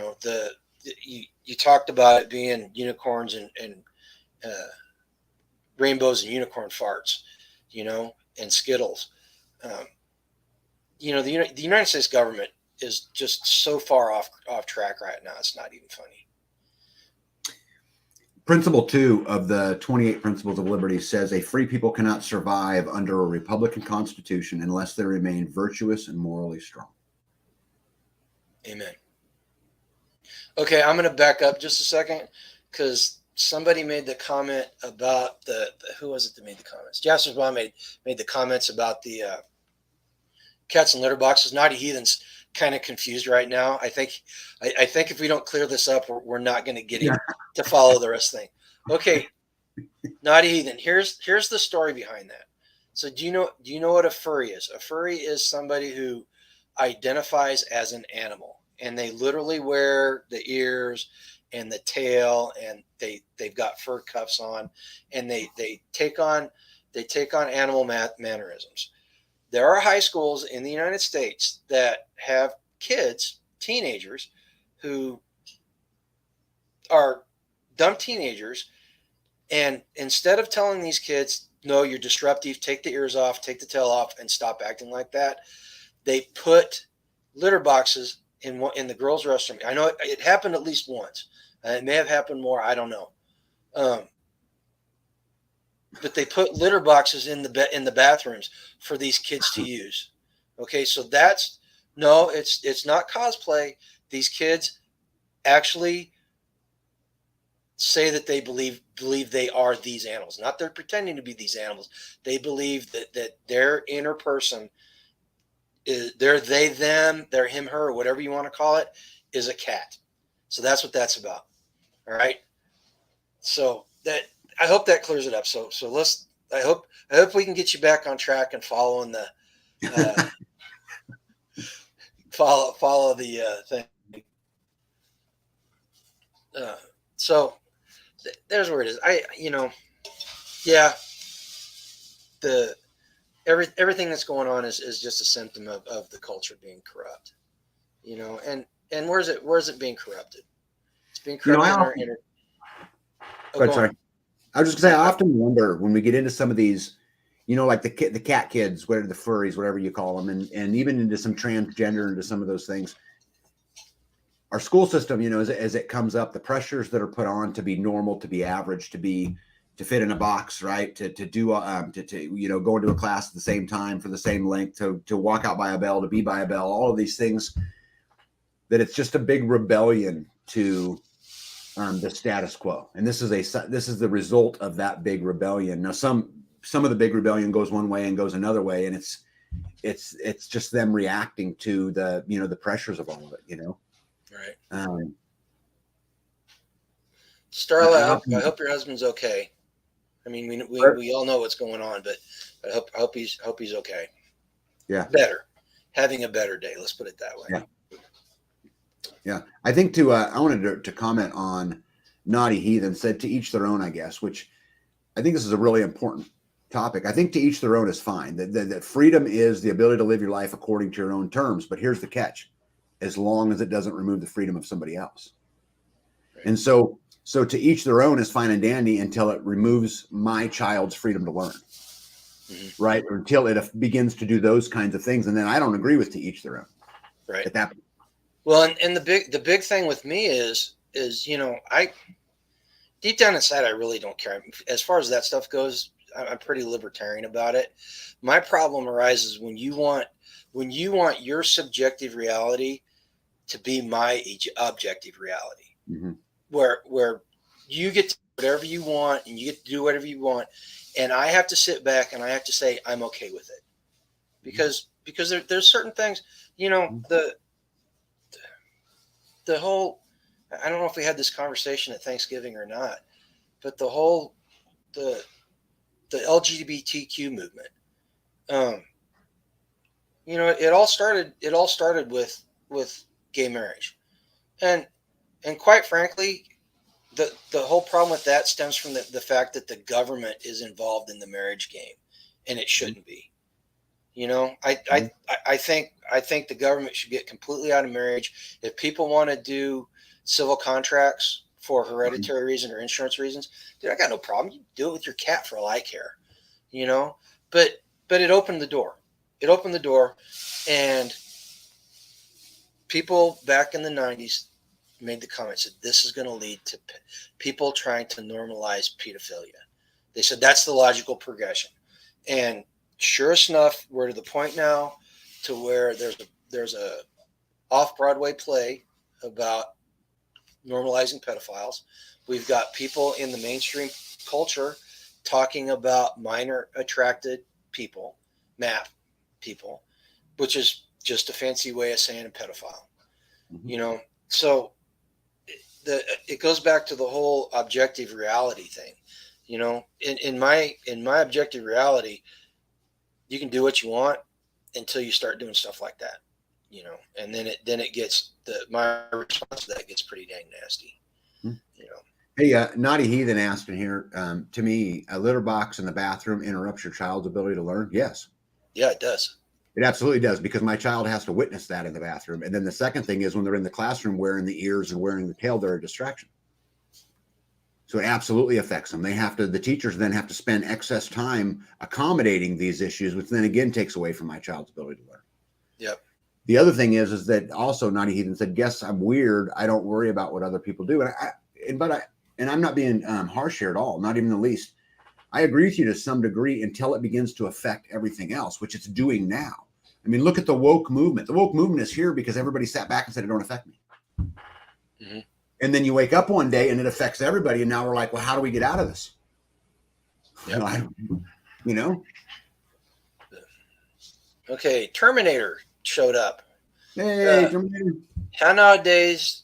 talked about it being unicorns and rainbows and unicorn farts, and Skittles. The United States government is just so far off track right now. It's not even funny. Principle 2 of the 28 Principles of Liberty says a free people cannot survive under a Republican Constitution unless they remain virtuous and morally strong. Amen. Okay, I'm going to back up just a second because somebody made the comment about who was it that made the comments? Jasper's mom made the comments about the cats and litter boxes. Naughty Heathen's kind of confused right now. I think if we don't clear this up, we're not going to get him to follow the rest of the thing. Okay, Naughty Heathen. Here's the story behind that. So do you know what a furry is? A furry is somebody who identifies as an animal, and they literally wear the ears and the tail, and they've got fur cuffs on, and they take on animal mannerisms. There are high schools in the United States that have teenagers who are dumb teenagers, and instead of telling these kids, no, you're disruptive, take the ears off, take the tail off, and stop acting like that, they put litter boxes in the girls' restroom. I know it happened at least once. It may have happened more. I don't know. but they put litter boxes in the bathrooms for these kids to use. Okay, so it's not cosplay. These kids actually say that they believe they are these animals. Not they're pretending to be these animals. They believe that their inner person is they, them, their him, her, whatever you want to call it, is a cat. So that's what that's about. All right. So I hope that clears it up. So I hope we can get you back on track and following the follow the thing. So there's where it is. Everything that's going on is just a symptom of the culture being corrupt, and where's it being corrupted? It's being corrupted sorry. I was just gonna say, I often wonder when we get into some of these, like the cat kids, whatever, the furries, whatever you call them, and even into some transgender, into some of those things. Our school system, as it comes up, the pressures that are put on to be normal, to be average, to fit in a box, right? To go into a class at the same time for the same length, to walk out by a bell, to be by a bell, all of these things, that it's just a big rebellion to the status quo. And this is the result of that big rebellion. Now, some of the big rebellion goes one way and goes another way, and it's just them reacting to the pressures of all of it, Right. Starla, I hope your husband's okay. I mean, we all know what's going on, but I hope he's okay. Yeah. Better. Having a better day. Let's put it that way. Yeah. Yeah. I think I wanted to comment on Naughty Heathen said to each their own, I guess, which I think this is a really important topic. I think to each their own is fine. That freedom is the ability to live your life according to your own terms. But here's the catch. As long as it doesn't remove the freedom of somebody else. Right. And so to each their own is fine and dandy until it removes my child's freedom to learn. Mm-hmm. Right. Or until it begins to do those kinds of things. And then I don't agree with to each their own. Right. At that point. Well, and the big thing with me is I deep down inside, I really don't care. As far as that stuff goes, I'm pretty libertarian about it. My problem arises when you want your subjective reality to be my objective reality, mm-hmm. where you get to do whatever you want and you get to do whatever you want, and I have to sit back and I have to say I'm okay with it, because there's certain things, the whole, I don't know if we had this conversation at Thanksgiving or not, but the whole the LGBTQ movement, it all started with gay marriage, and quite frankly, the whole problem with that stems from the fact that the government is involved in the marriage game, and it shouldn't be. I think the government should get completely out of marriage. If people want to do civil contracts for hereditary reason or insurance reasons, dude, I got no problem. You do it with your cat for all I care, but it opened the door. It opened the door, and people back in the 90s made the comment, said this is going to lead to people trying to normalize pedophilia. They said that's the logical progression. And sure enough, we're to the point now to where there's a off-Broadway play about normalizing pedophiles. We've got people in the mainstream culture talking about minor attracted people, MAP people, which is just a fancy way of saying a pedophile. Mm-hmm. So it goes back to the whole objective reality thing. In my objective reality, you can do what you want until you start doing stuff like that, and then it gets my response to that gets pretty dang nasty. Hey, Naughty Heathen asked in here, to me, a litter box in the bathroom interrupts your child's ability to learn? Yes. Yeah, it does. It absolutely does, because my child has to witness that in the bathroom. And then the second thing is when they're in the classroom wearing the ears and wearing the tail, they're a distraction. So it absolutely affects them. The teachers then have to spend excess time accommodating these issues, which then again takes away from my child's ability to learn. Yep. The other thing is that also Naughty Heathen said, guess I'm weird. I don't worry about what other people do. And I'm not being harsh here at all, not even the least. I agree with you to some degree until it begins to affect everything else, which it's doing now. I mean, look at the woke movement. The woke movement is here because everybody sat back and said it don't affect me. Mm-hmm. And then you wake up one day and it affects everybody. And now we're like, well, how do we get out of this? Yep. You know? Okay, Terminator showed up. Hey, Terminator. How nowadays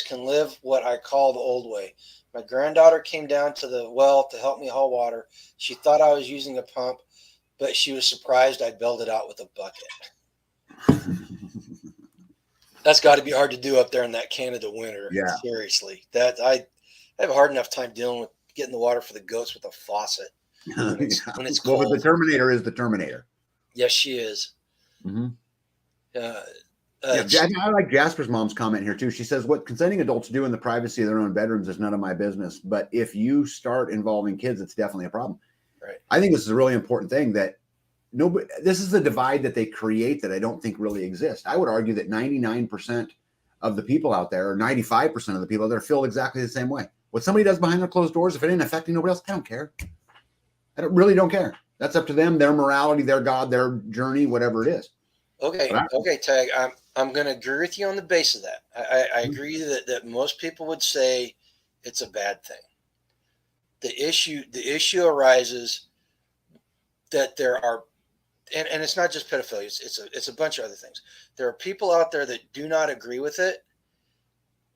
can live what I call the old way. My granddaughter came down to the well to help me haul water. She thought I was using a pump, but she was surprised I bailed it out with a bucket. That's got to be hard to do up there in that Canada winter. Yeah. Seriously. I have a hard enough time dealing with getting the water for the goats with a faucet. When it's cold. Well, but the Terminator is the Terminator. Yes, she is. Mm-hmm. I like Jasper's mom's comment here too. She says, what consenting adults do in the privacy of their own bedrooms is none of my business. But if you start involving kids, it's definitely a problem. Right. I think this is a really important thing that this is the divide that they create that I don't think really exists. I would argue that 99% of the people out there, or 95% of the people out there, feel exactly the same way. What somebody does behind their closed doors, if it ain't affecting nobody else, I don't care. Really don't care. That's up to them, their morality, their God, their journey, whatever it is. Okay, Tag. I'm going to agree with you on the base of that. I agree that most people would say it's a bad thing. The issue arises that there are, and it's not just pedophilia. It's a bunch of other things. There are people out there that do not agree with it,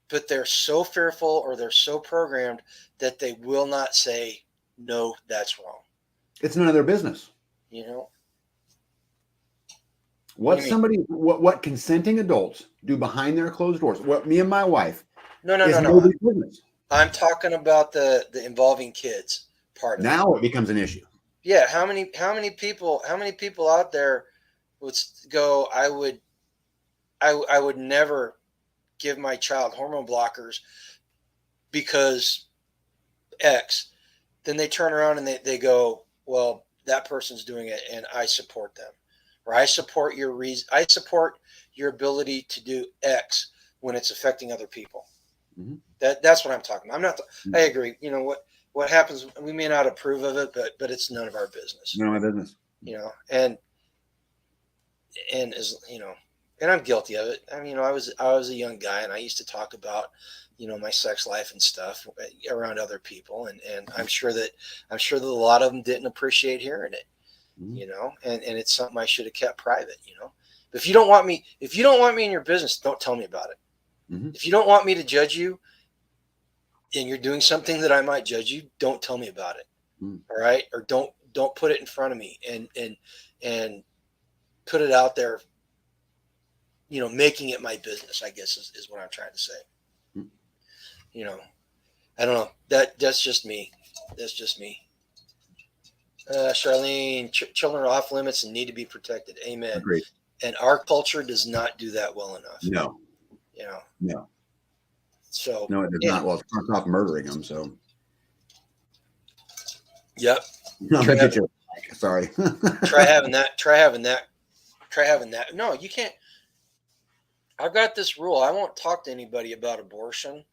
but they're so fearful or they're so programmed that they will not say, no, that's wrong. It's none of their business. You know? What consenting adults do behind their closed doors, what me and my wife. No. Business. I'm talking about the involving kids part of it. Now it becomes an issue. Yeah. How many people out there would go, I would never give my child hormone blockers because X. Then they turn around and they go, well, that person's doing it and I support them. Or I support your reason. I support your ability to do X when it's affecting other people. Mm-hmm. That's what I'm talking about. I'm not. I agree. You know what happens? We may not approve of it, but it's none of our business. None of my business. You know, and as you know, and I'm guilty of it. I mean, I was a young guy, and I used to talk about, my sex life and stuff around other people, and I'm sure that a lot of them didn't appreciate hearing it. And it's something I should have kept private, But if you don't want me in your business, don't tell me about it. Mm-hmm. If you don't want me to judge you and you're doing something that I might judge you, don't tell me about it. Mm. All right. Or don't put it in front of me and put it out there, making it my business, I guess is what I'm trying to say. Mm. I don't know. That's just me. Charlene, children are off limits and need to be protected. Amen. Agreed. And our culture does not do that well enough. No. No. So no, it does not. Well, it starts off murdering them. So. Yep. Sorry. Try having that. No, you can't. I've got this rule. I won't talk to anybody about abortion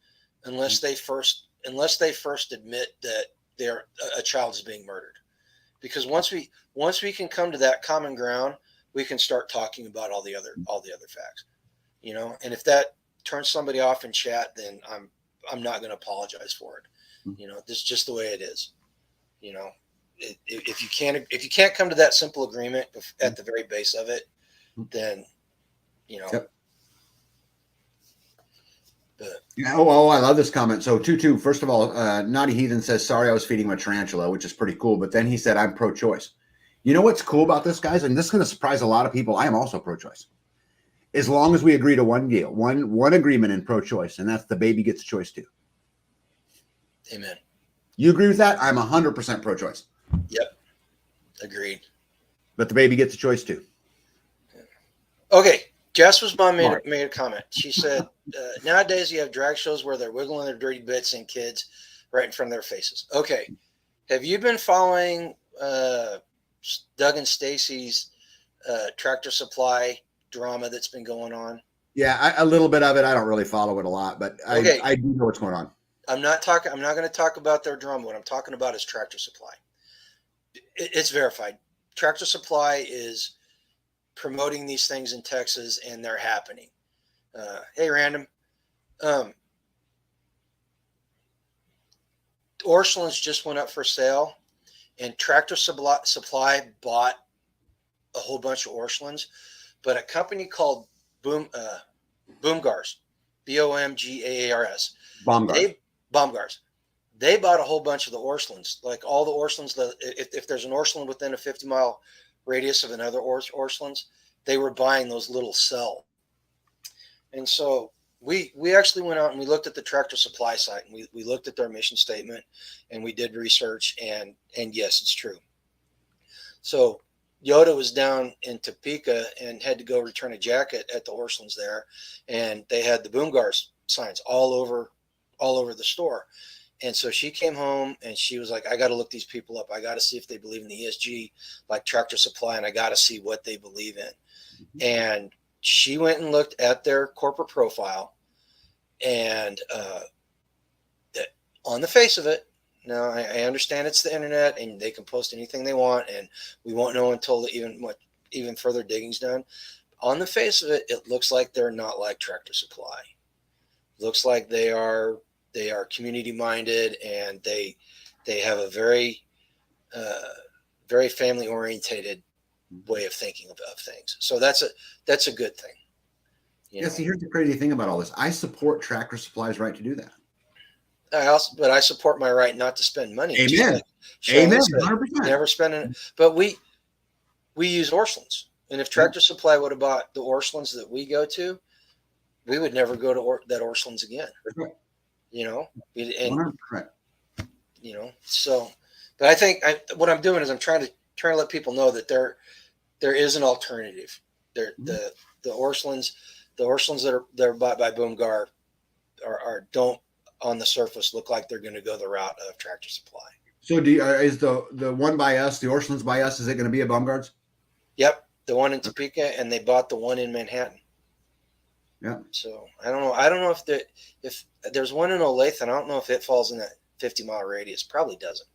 unless they first admit that a child is being murdered. Because once we can come to that common ground, we can start talking about all the other facts, And if that turns somebody off in chat, then I'm not going to apologize for it. This is just the way it is. If you can't come to that simple agreement at the very base of it, then Yep. I love this comment. So Tutu, first of all, Naughty Heathen says, sorry, I was feeding my tarantula, which is pretty cool. But then he said, I'm pro-choice. You know what's cool about this, guys? And this is going to surprise a lot of people. I am also pro-choice. As long as we agree to one deal, one agreement in pro-choice, and that's the baby gets a choice too. Amen. You agree with that? I'm 100% pro-choice. Yep. Agreed. But the baby gets a choice too. Okay. Jasper's mom made a comment. She said, nowadays you have drag shows where they're wiggling their dirty bits in kids right in front of their faces. Okay. Have you been following Doug and Stacy's Tractor Supply drama that's been going on? Yeah, a little bit of it. I don't really follow it a lot, but I do know what's going on. I'm not going to talk about their drum. What I'm talking about is Tractor Supply. It's verified. Tractor Supply is promoting these things in Texas, and they're happening. Hey, random. Orscheln's just went up for sale, and Tractor Supply bought a whole bunch of Orschelns, but a company called Boomgars, Bomgaars, Baumgart. Bombgars. They bought a whole bunch of the Orschelns, like all the Orschelns. If there's an Orscheln within a 50-mile radius of another Orschelns, they were buying those little cells. And so we actually went out and we looked at the Tractor Supply site, and we looked at their mission statement, and we did research, and yes, it's true. So Yoda was down in Topeka and had to go return a jacket at the Orschelns there, and they had the Boomgars signs all over the store. And so she came home and she was like, I got to look these people up. I got to see if they believe in the ESG like Tractor Supply, and I got to see what they believe in. And she went and looked at their corporate profile, and on the face of it, now I understand it's the internet and they can post anything they want, and we won't know until even further digging's done. On the face of it, it looks like they're not like Tractor Supply. Looks like they are community minded, and they have a very very family orientated way of thinking of things. So that's a good thing. Yeah, see, here's the crazy thing about all this. I support Tractor Supply's right to do that. I support my right not to spend money. Amen. Amen. 100%. Never spending it. But we use Orschelns. And if Tractor Supply would have bought the Orschelns that we go to, we would never go to that Orschelns again. Right. You know? And, 100%. you know, so, but I think what I'm doing is I'm trying to let people know that there is an alternative. The Orschelns that are bought by Boomgar don't on the surface look like they're going to go the route of Tractor Supply. So is the one by us, the Orschelns by us, is it going to be a Baumgarts? Yep, the one in Topeka, and they bought the one in Manhattan. Yeah. So I don't know if there's one in Olathe, and I don't know if it falls in that 50-mile radius. Probably doesn't.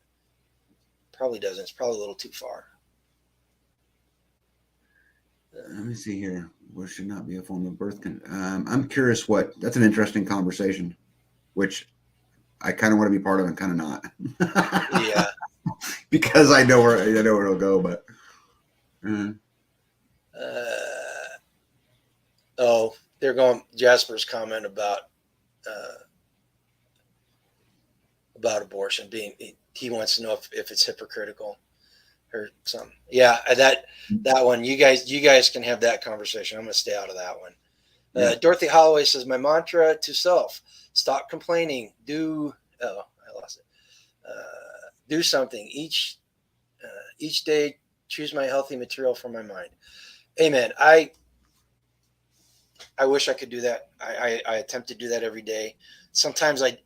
It's probably a little too far. Let me see here. What should not be a form of birth? I'm curious that's an interesting conversation, which I kind of want to be part of and kind of not. Yeah. Because I know where it'll go, but. They're going Jasper's comment about abortion he wants to know if it's hypocritical or something. Yeah, that one, you guys can have that conversation. I'm going to stay out of that one. Dorothy Holloway says, my mantra to self: stop complaining, do something each day. Choose my healthy material for my mind. Amen. I wish I could do that. I attempt to do that every day. Sometimes I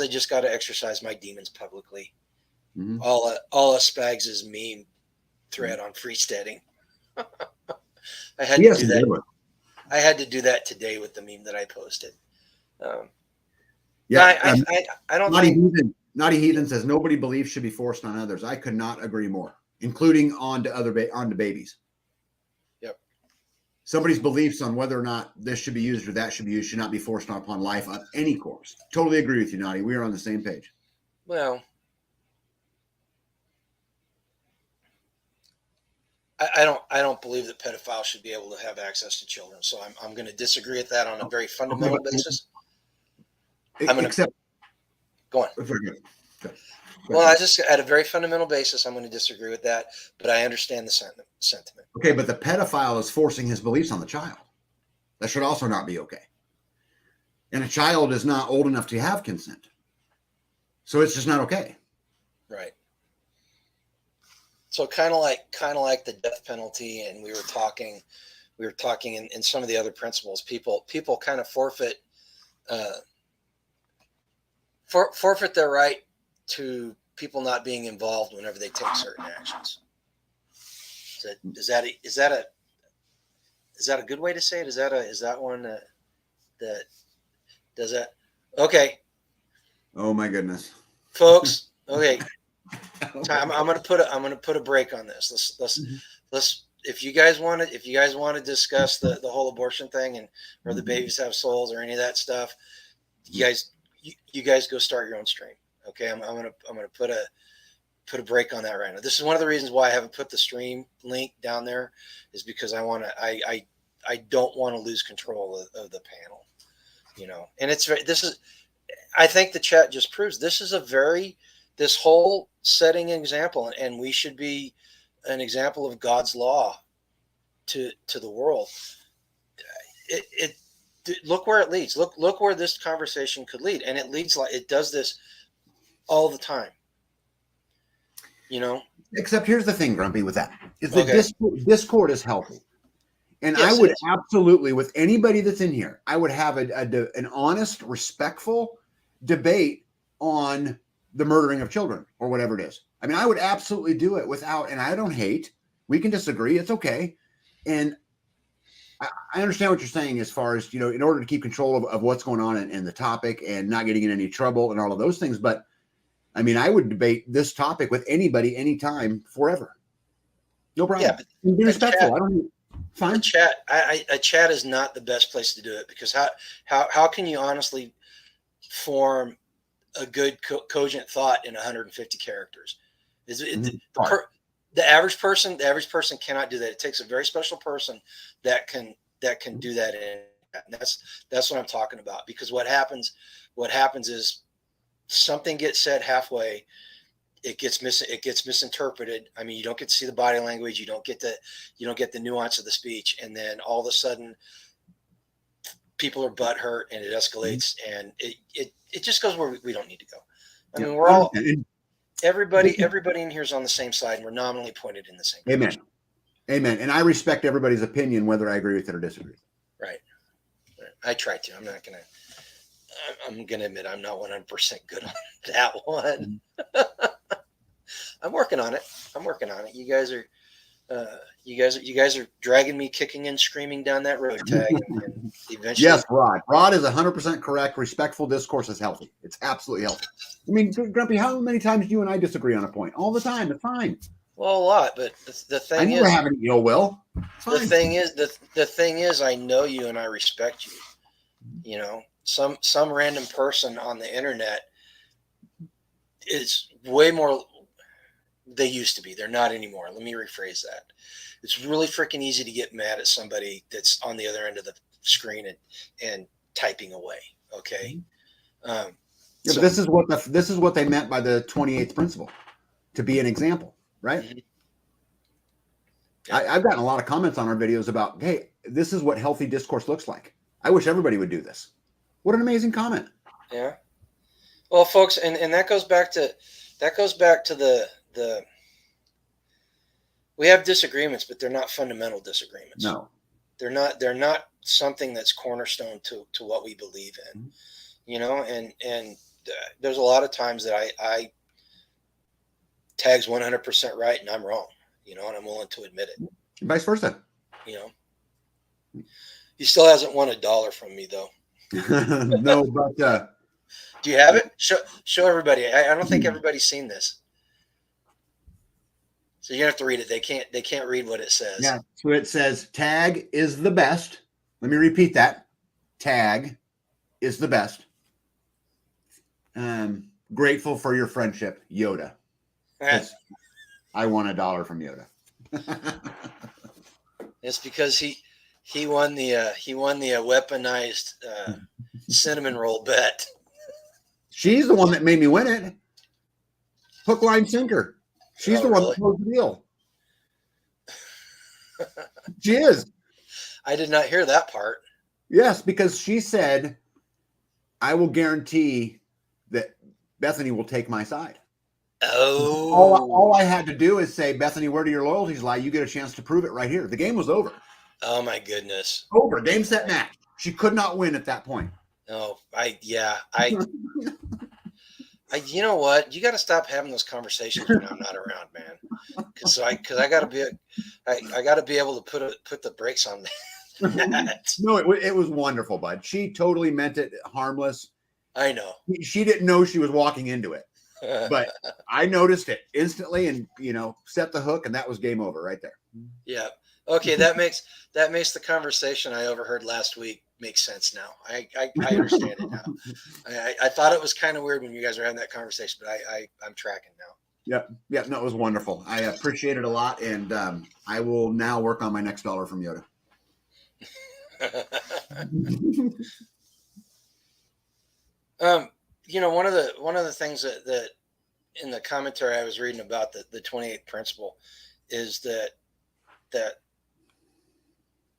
just got to exercise my demons publicly. Mm-hmm. All of Spags' meme thread on freesteading. I had to do that. I had to do that today with the meme that I posted. I don't think. Naughty Heathen says nobody beliefs should be forced on others. I could not agree more, including onto babies. Yep. Somebody's beliefs on whether or not this should be used or that should be used should not be forced upon life on any course. Totally agree with you, Naughty. We are on the same page. Well, I don't believe that pedophiles should be able to have access to children. So I'm going to disagree with that on a very fundamental basis. Go on. Well, I just at a very fundamental basis, I'm going to disagree with that, but I understand the sentiment. Okay, but the pedophile is forcing his beliefs on the child. That should also not be okay. And a child is not old enough to have consent. So it's just not okay. Right. So kind of like the death penalty, and we were talking in some of the other principles, people kind of forfeit their right to people not being involved whenever they take certain actions. Is that a good way to say it? Is that one that does that? Okay. Oh my goodness, folks. Okay, I'm gonna put a break on this. Let's if you guys want to discuss the whole abortion thing and or the babies have souls or any of that stuff, you guys go start your own stream. Okay, I'm gonna put a break on that right now. This is one of the reasons why I haven't put the stream link down there, is because I don't want to lose control of the panel, and I think the chat just proves this is this whole setting example, and we should be an example of God's law to the world. It look where it leads. Look where this conversation could lead, and it does this all the time. Except here's the thing, Grumpy, with that is that Discord is healthy. And yes, I would absolutely, with anybody that's in here, I would have an honest, respectful debate on the murdering of children or whatever it is. I mean, I would absolutely do it without, and I don't hate. We can disagree. It's okay. And I understand what you're saying as far as, in order to keep control of what's going on in the topic and not getting in any trouble and all of those things. But I mean, I would debate this topic with anybody, anytime, forever. No problem. Yeah, but be respectful. Fine. A chat is not the best place to do it, because how can you honestly form a good cogent thought in 150 characters? The average person cannot do that. It takes a very special person that can do that. And that's what I'm talking about. Because what happens is something gets said halfway. It gets misinterpreted. I mean, you don't get to see the body language. You don't get the nuance of the speech. And then all of a sudden people are butthurt and it escalates, and it just goes where we don't need to go. I mean, we're all, everybody in here is on the same side, and we're nominally pointed in the same direction. Amen. And I respect everybody's opinion, whether I agree with it or disagree with it. Right. I try to. I'm gonna admit I'm not 100% good on that one. I'm working on it. You guys are dragging me kicking and screaming down that road, Tag, and eventually. Yes, Rod. Rod is 100% correct. Respectful discourse is healthy. It's absolutely healthy. I mean, Grumpy, how many times do you and I disagree on a point? All the time. It's fine. Well, a lot, but the thing I never have any ill will. The thing is, I know you and I respect you. Some random person on the internet is way more. They used to be. They're not anymore. Let me rephrase that. It's really freaking easy to get mad at somebody that's on the other end of the screen and typing away. Okay. But this is what they meant by the 28th principle, to be an example, right? Mm-hmm. Yeah. I've gotten a lot of comments on our videos about, hey, this is what healthy discourse looks like. I wish everybody would do this. What an amazing comment. Yeah. Well, folks, and that goes back to the we have disagreements, but they're not fundamental disagreements. No, they're not something that's cornerstone to what we believe in, and there's a lot of times that I Tag's 100% right and I'm wrong, and I'm willing to admit it. Vice versa. He still hasn't won $1 from me though. No, but do you have it? Show everybody. I don't think everybody's seen this. So you have to read it. They can't read what it says. Yeah. So it says Tag is the best. Let me repeat that. Tag is the best. Grateful for your friendship, Yoda. I won $1 from Yoda. It's because he won the weaponized cinnamon roll bet. She's the one that made me win it. Hook, line, sinker. She's the one that closed the deal. She is. I did not hear that part. Yes, because she said, I will guarantee that Bethany will take my side. Oh. All I had to do is say, Bethany, where do your loyalties lie? You get a chance to prove it right here. The game was over. Oh, my goodness. Over. Game, set, match. She could not win at that point. Oh, you know what? You got to stop having those conversations when I'm not around, man. Because I got to be able to put the brakes on that. No, it was wonderful, bud. She totally meant it harmless. I know. She didn't know she was walking into it, but I noticed it instantly, and set the hook, and that was game over right there. Yeah. Okay, that makes the conversation I overheard last week make sense now. I understand it now. I thought it was kind of weird when you guys were having that conversation, but I'm tracking now. Yeah, no, it was wonderful. I appreciate it a lot, and I will now work on my next dollar from Yoda. One of the things that in the commentary I was reading about the 28th principle is that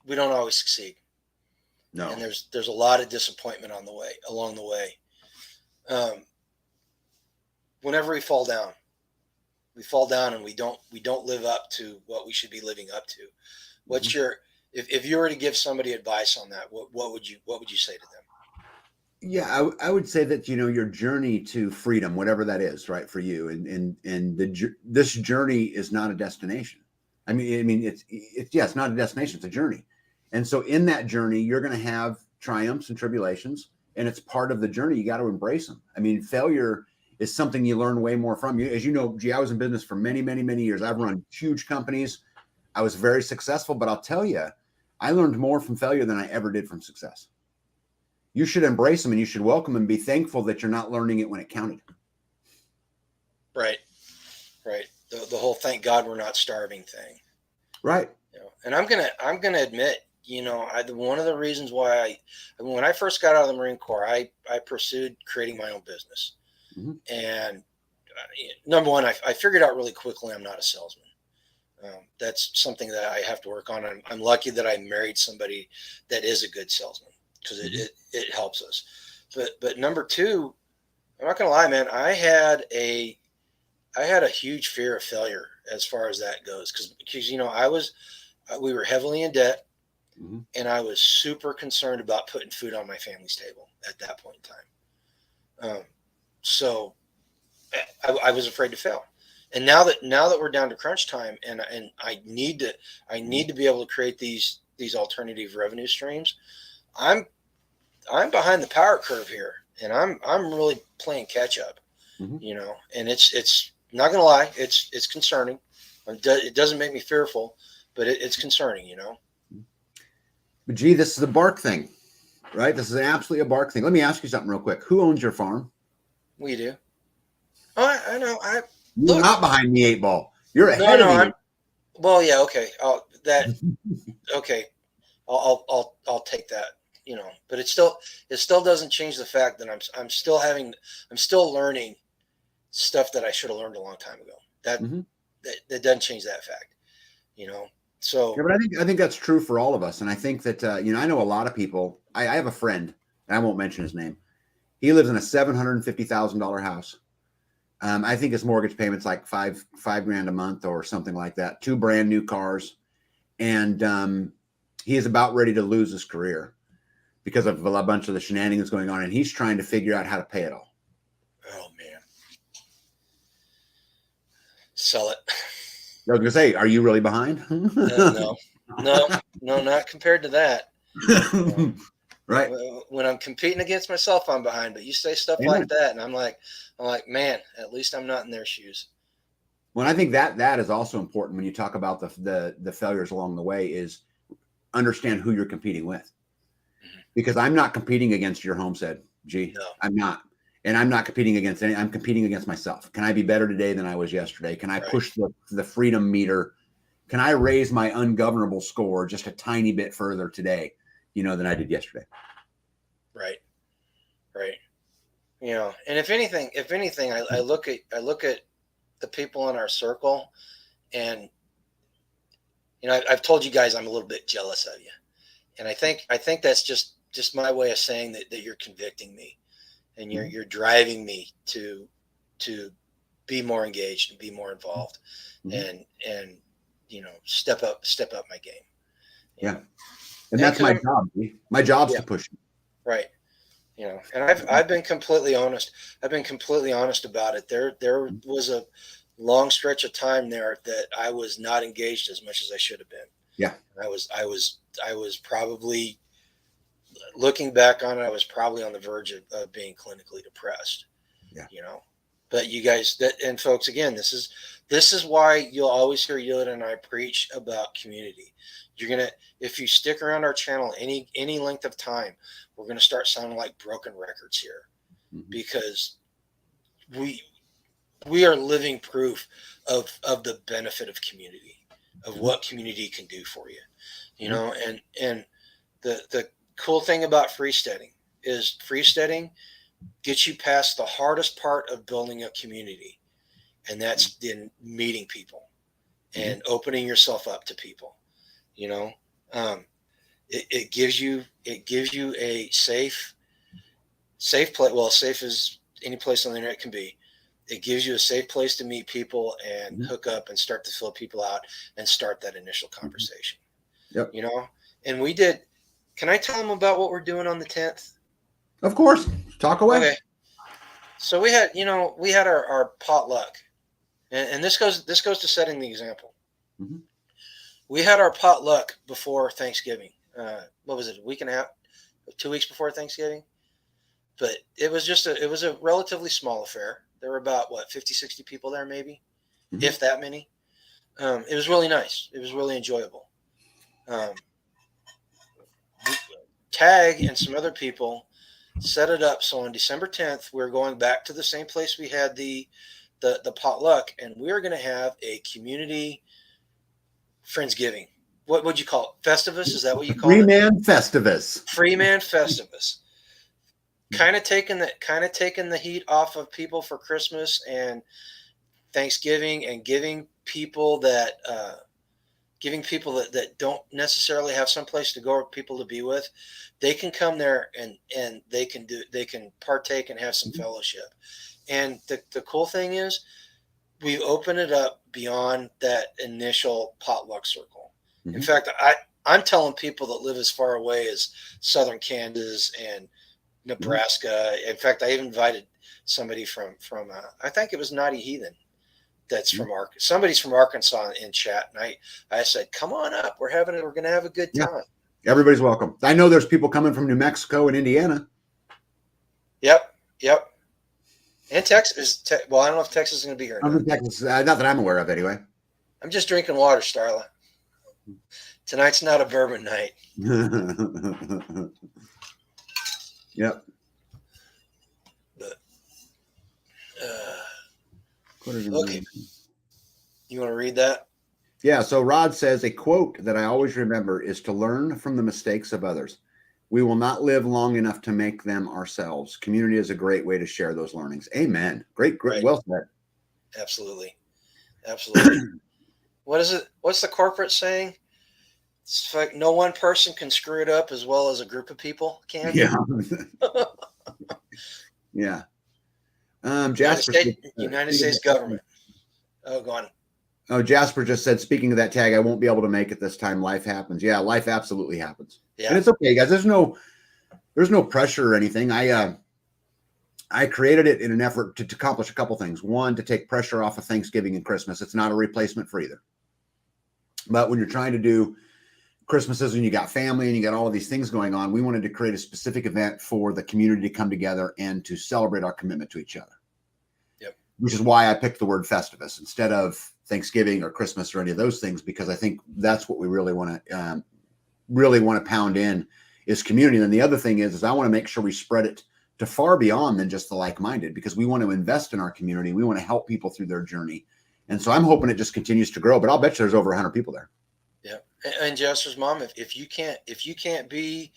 we don't always succeed. No. And there's a lot of disappointment along the way. Whenever we fall down and we don't live up to what we should be living up to. What's your, if you were to give somebody advice on that, what would you say to them? Yeah, I would say that your journey to freedom, whatever that is, right, for you, and this journey is not a destination. I mean, it's not a destination; it's a journey. And so, in that journey, you're going to have triumphs and tribulations, and it's part of the journey. You got to embrace them. I mean, failure is something you learn way more from. As you know, I was in business for many, many, many years. I've run huge companies. I was very successful, but I'll tell you, I learned more from failure than I ever did from success. You should embrace them, and you should welcome them and be thankful that you're not learning it when it counted. Right. The whole thank God we're not starving thing. Right. And I'm gonna admit, one of the reasons why when I first got out of the Marine Corps, I pursued creating my own business. Mm-hmm. And number one, I figured out really quickly I'm not a salesman. That's something that I have to work on. I'm lucky that I married somebody that is a good salesman, because it helps us. But number two, I'm not gonna lie, man, I had a huge fear of failure as far as that goes, because we were heavily in debt, and I was super concerned about putting food on my family's table at that point in time. So I was afraid to fail. And now that we're down to crunch time, and I need to be able to create these alternative revenue streams, I'm behind the power curve here, and I'm really playing catch up, and it's not gonna lie, it's concerning. It doesn't make me fearful, but it's concerning, But gee, this is a bark thing, right? This is absolutely a bark thing. Let me ask you something real quick. Who owns your farm? We do. Oh, I know. You're not behind the 8 ball. You're ahead of me. Well, yeah, okay. Okay. I'll take that. But it still doesn't change the fact that I'm still learning stuff that I should have learned a long time ago. That doesn't change that fact. So. Yeah, but I think that's true for all of us, and I think that I know a lot of people. I have a friend, and I won't mention his name. He lives in a $750,000 house. I think his mortgage payment's like $5,000 a month or something like that. 2 brand new cars, and he is about ready to lose his career because of a bunch of the shenanigans going on, and he's trying to figure out how to pay it all. Oh man, sell it. I was gonna say, are you really behind? No, not compared to that. Right. When I'm competing against myself, I'm behind. But you say stuff like that, and I'm like, man, at least I'm not in their shoes. Well, I think that is also important when you talk about the failures along the way, is understand who you're competing with. Because I'm not competing against your homestead, G. No. I'm not. And I'm not competing against any. I'm competing against myself. Can I be better today than I was yesterday? Can I push the freedom meter? Can I raise my ungovernable score just a tiny bit further today, than I did yesterday? Right. And if anything, I look at the people in our circle, and I've told you guys I'm a little bit jealous of you, and I think that's just my way of saying that you're convicting me, and you're driving me to be more engaged and be more involved, and step up my game. Yeah. And that's my job. My job's to push you. Right. And I've been completely honest. About it. There was a long stretch of time there that I was not engaged as much as I should have been. Yeah. I was probably looking back on it, I was probably on the verge of being clinically depressed. Yeah. But you guys, and folks, again, this is why you'll always hear Yoda and I preach about community. If you stick around our channel any length of time, we're gonna start sounding like broken records here, because we are living proof of the benefit of community, of what community can do for you. And the cool thing about freesteading is freesteading gets you past the hardest part of building a community, and that's in meeting people and opening yourself up to people. It gives you a safe place. Well, safe as any place on the internet can be. It gives you a safe place to meet people and hook up and start to fill people out and start that initial conversation. Yep. And we did. Can I tell them about what we're doing on the 10th? Of course. Talk away. Okay. So we had our potluck, and this goes to setting the example. We had our potluck before Thanksgiving. What was it? A week and a half, 2 weeks before Thanksgiving. But it was a relatively small affair. There were about 50, 60 people there, maybe, if that many. It was really nice. It was really enjoyable. Tag and some other people set it up so on December 10th we're going back to the same place we had the potluck, and we're going to have a community Friendsgiving. What would you call it? Festivus? Is that what you call it? Freeman Festivus. Freeman Festivus. Kind of taking the heat off of people for Christmas and Thanksgiving, and giving people that don't necessarily have someplace to go or people to be with, they can come there and they can partake and have some fellowship. And the cool thing is, we open it up beyond that initial potluck circle. In fact, I'm telling people that live as far away as southern Kansas and Nebraska. In fact, I even invited somebody from I think it was Naughty Heathen. That's from somebody's from Arkansas in chat, and I said, "Come on up. We're going to have a good time." Yeah. Everybody's welcome. I know there's people coming from New Mexico and Indiana. Yep. And Texas. Well, I don't know if Texas is going to be here. I'm in Texas, not that I'm aware of, anyway. I'm just drinking water, Starla. Tonight's not a bourbon night. Yep. But, okay. You want to read that? Yeah. So Rod says, a quote that I always remember is to learn from the mistakes of others. We will not live long enough to make them ourselves. Community is a great way to share those learnings. Amen. Great. Right. Well said. Absolutely. What is it? What's the corporate saying? It's like no one person can screw it up as well as a group of people can. Yeah. Yeah. Jasper, United States government. Oh, go on. Oh, Jasper just said, speaking of that tag, I won't be able to make it this time. Life happens. Yeah, life absolutely happens. Yeah. And it's okay, guys. There's no pressure or anything. I created it in an effort to accomplish a couple things. One, to take pressure off of Thanksgiving and Christmas. It's not a replacement for either. But when you're trying to do Christmases and you got family and you got all of these things going on, we wanted to create a specific event for the community to come together and to celebrate our commitment to each other. Yep. Which is why I picked the word Festivus instead of Thanksgiving or Christmas or any of those things, because I think that's what we really want to pound in is community. And then the other thing is I want to make sure we spread it to far beyond than just the like-minded, because we want to invest in our community. We want to help people through their journey. And so I'm hoping it just continues to grow, but I'll bet you there's over 100 people there. Yeah. And Jester's mom, if you can't be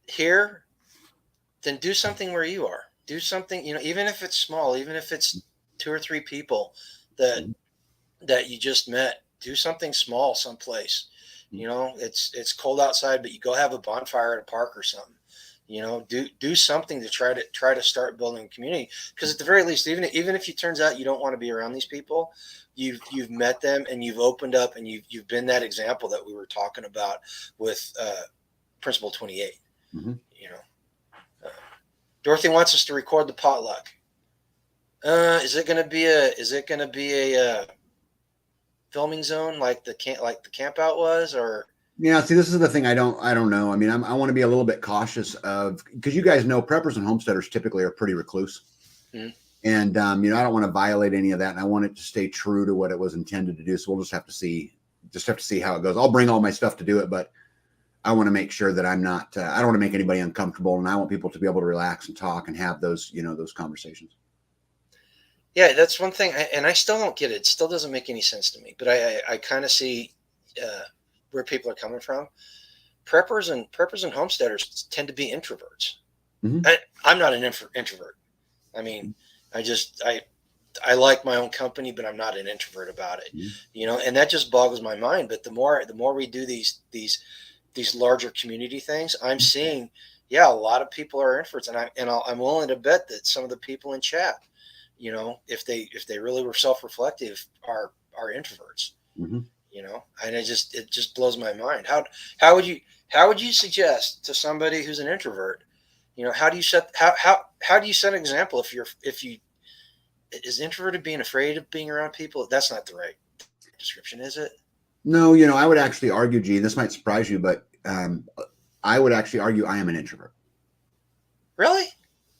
here, then do something where you are. Do something, even if it's small, even if it's 2 or 3 people that you just met, do something small someplace. It's cold outside, but you go have a bonfire at a park or something. Do something to try to start building a community. Because at the very least, even if it turns out you don't want to be around these people, you've met them and you've opened up and you've been that example that we were talking about with Principle 28. Dorothy wants us to record the potluck. Is it going to be a filming zone like the camp out was, or Yeah, see, this is the thing. I don't know. I mean, I want to be a little bit cautious of, because you guys know preppers and homesteaders typically are pretty recluse, Mhm. and I don't want to violate any of that, and I want it to stay true to what it was intended to do. So we'll just have to see how it goes. I'll bring all my stuff to do it, but I want to make sure that I'm not. I don't want to make anybody uncomfortable, and I want people to be able to relax and talk and have those, those conversations. Yeah, that's one thing, and I still don't get it. It still doesn't make any sense to me. But I kind of see uh, where people are coming from. Preppers and homesteaders tend to be introverts. Hmm. I'm not an introvert. I mean, I like my own company, but I'm not an introvert about it. Hmm. And that just boggles my mind. But the more we do these larger community things, I'm seeing, yeah, a lot of people are introverts, and I'm willing to bet that some of the people in chat, if they really were self-reflective, are introverts. Hmm. And it just blows my mind. How would you suggest to somebody who's an introvert, how do you set an example if you is introverted being afraid of being around people? That's not the right description, is it? No, I would actually argue, G. This might surprise you, but I would actually argue I am an introvert. Really?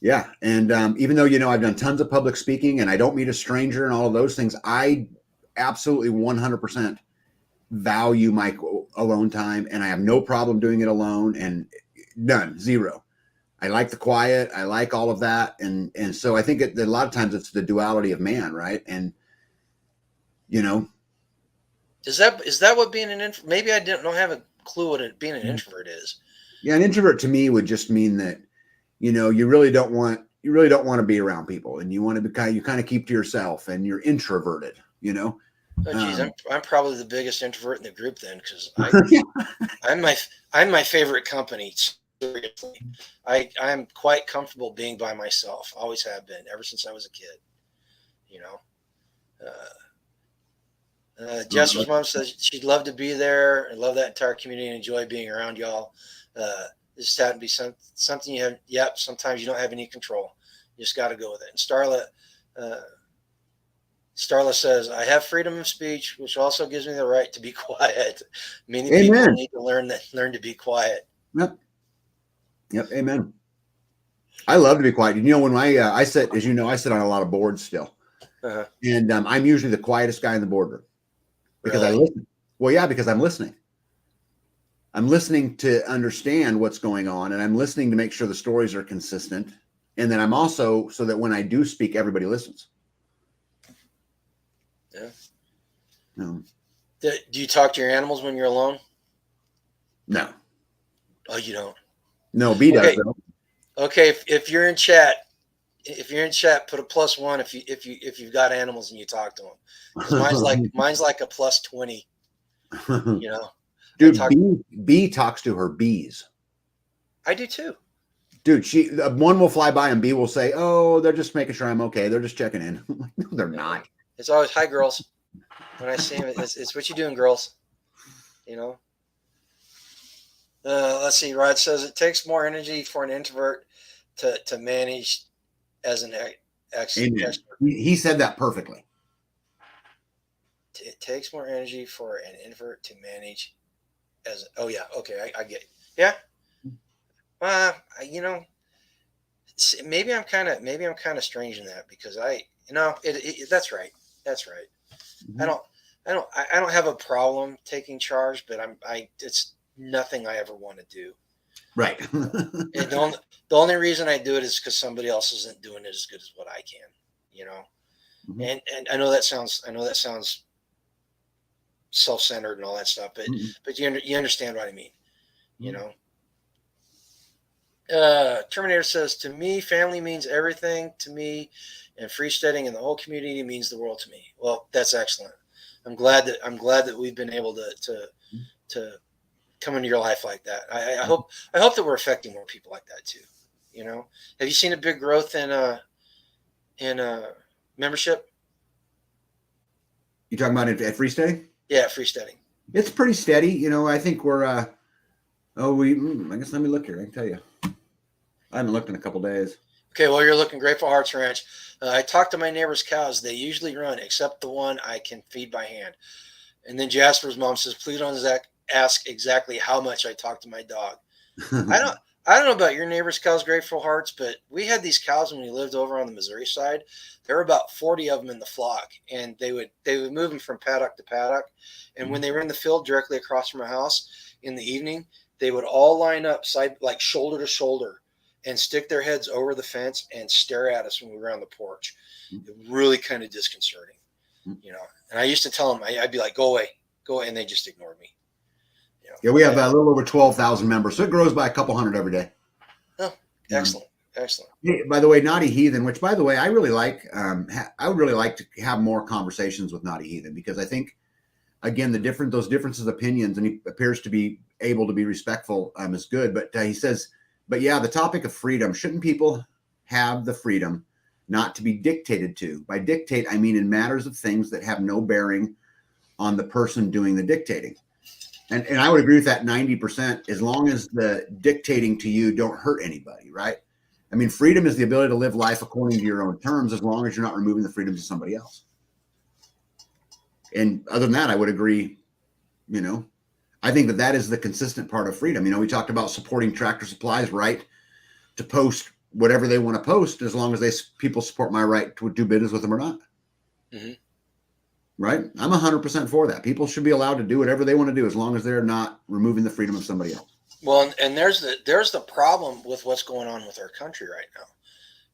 Yeah, and even though I've done tons of public speaking and I don't meet a stranger and all of those things, I absolutely 100% value my alone time, and I have no problem doing it alone, and none, zero. I like the quiet. I like all of that, and so I think that a lot of times it's the duality of man, right? And you know, Is that what being an introvert? Maybe I don't have a clue what being an introvert is. yeah, an introvert to me would just mean that you really don't want to be around people, and you want to be you kind of keep to yourself, and you're introverted. Oh, geez, I'm Um, I'm probably the biggest introvert in the group then, because I'm my favorite company. Seriously, I'm quite comfortable being by myself. Always have been ever since I was a kid. You know. Jesser's mom says she'd love to be there and love that entire community and enjoy being around y'all. This had to be something you have. Yep. Sometimes you don't have any control. You just got to go with it. And uh, Starla says, I have freedom of speech, which also gives me the right to be quiet. Many people Amen. need to learn to be quiet. Yep. Yep. Amen. I love to be quiet. When I sit, as you know, I sit on a lot of boards still, Uh-huh. and I'm usually the quietest guy in the boardroom because I Really? listen. Well, yeah, because I'm listening. I'm listening to understand what's going on, and I'm listening to make sure the stories are consistent. And then I'm also so that when I do speak, everybody listens. Yeah. Um, Do you talk to your animals when you're alone? no, Oh, you don't. no, B does Okay. though. Okay. If you're in chat, put a +1 if you've got animals and you talk to them, because mine's like a +20. You know, I Dude, talk. B talks to her bees. I do too. Dude, one will fly by and B will say, "Oh, they're just making sure I'm okay. They're just checking in." I'm like, no, they're not. It's always hi girls. When I see them, it's what you doing, girls. You know. Let's see. Rod says it takes more energy for an introvert to manage as an Amen. extrovert. He said that perfectly. It takes more energy for an introvert to manage as. Oh yeah. Okay. I get it. Yeah. You know, maybe I'm kind of strange in that, because that's right. That's right. I Mhm. don't I don't have a problem taking charge, but it's nothing I ever want to do. Right. And the only reason I do it is because somebody else isn't doing it as good as what I can, you know. Mhm. And I know that sounds self-centered and all that stuff, but Mhm. you understand what I mean, you Mhm. know. Terminator says, to me, family means everything to me, and freesteading and the whole community means the world to me. Well, that's excellent. I'm glad that we've been able to come into your life like that. I hope that we're affecting more people like that too. Have you seen a big growth in membership? You talking about it at Free Stay? Yeah, freesteading. It's pretty steady. I think we're. I guess let me look here. I can tell you. I haven't looked in a couple days. Okay, well, you're looking great for Hearts Ranch. I talked to my neighbor's cows. They usually run, except the one I can feed by hand. And then Jasper's mom says, please don't ask exactly how much I talk to my dog. I don't I don't know about your neighbors' cows, Grateful Hearts, but we had these cows when we lived over on the Missouri side. There were about 40 of them in the flock, and they would move them from paddock to paddock. And when they were in the field directly across from our house in the evening, they would all line up side like shoulder to shoulder and stick their heads over the fence and stare at us when we were on the porch. It really kind of disconcerting, you know. And I used to tell them, I'd be like, go away, and they just ignored me. You know, Yeah, we have a little over 12,000 members, so it grows by a couple hundred every day. oh, excellent, excellent. Hey, by the way, Naughty Heathen, which by the way I really like. I would really like to have more conversations with Naughty Heathen, because I think, again, those differences of opinions, and he appears to be able to be respectful, is good. But he says, but yeah, the topic of freedom, shouldn't people have the freedom not to be dictated to? By dictate, I mean in matters of things that have no bearing on the person doing the dictating. And I would agree with that 90%, as long as the dictating to you don't hurt anybody, right? I mean, freedom is the ability to live life according to your own terms, as long as you're not removing the freedoms of somebody else. And other than that, I would agree, you know, I think that is the consistent part of freedom. You know, we talked about supporting Tractor Supply's right to post whatever they want to post, as long as people support my right to do business with them or not. Mm-hmm. Right? I'm 100% for that. People should be allowed to do whatever they want to do, as long as they're not removing the freedom of somebody else. Well, and there's the problem with what's going on with our country right now.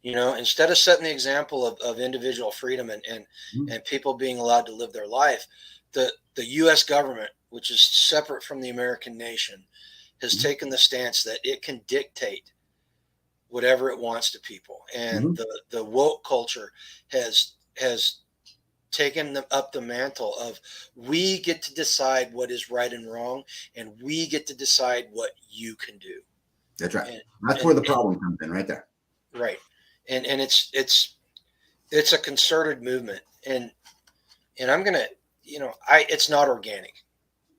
You know, instead of setting the example of individual freedom and people being allowed to live their life, the U.S. government, which is separate from the American nation, has taken the stance that it can dictate whatever it wants to people. And the woke culture has taken up the mantle of, we get to decide what is right and wrong, and we get to decide what you can do. That's right. That's where the problem comes in, right there. Right. And it's a concerted movement, and I'm gonna, you know, it's not organic.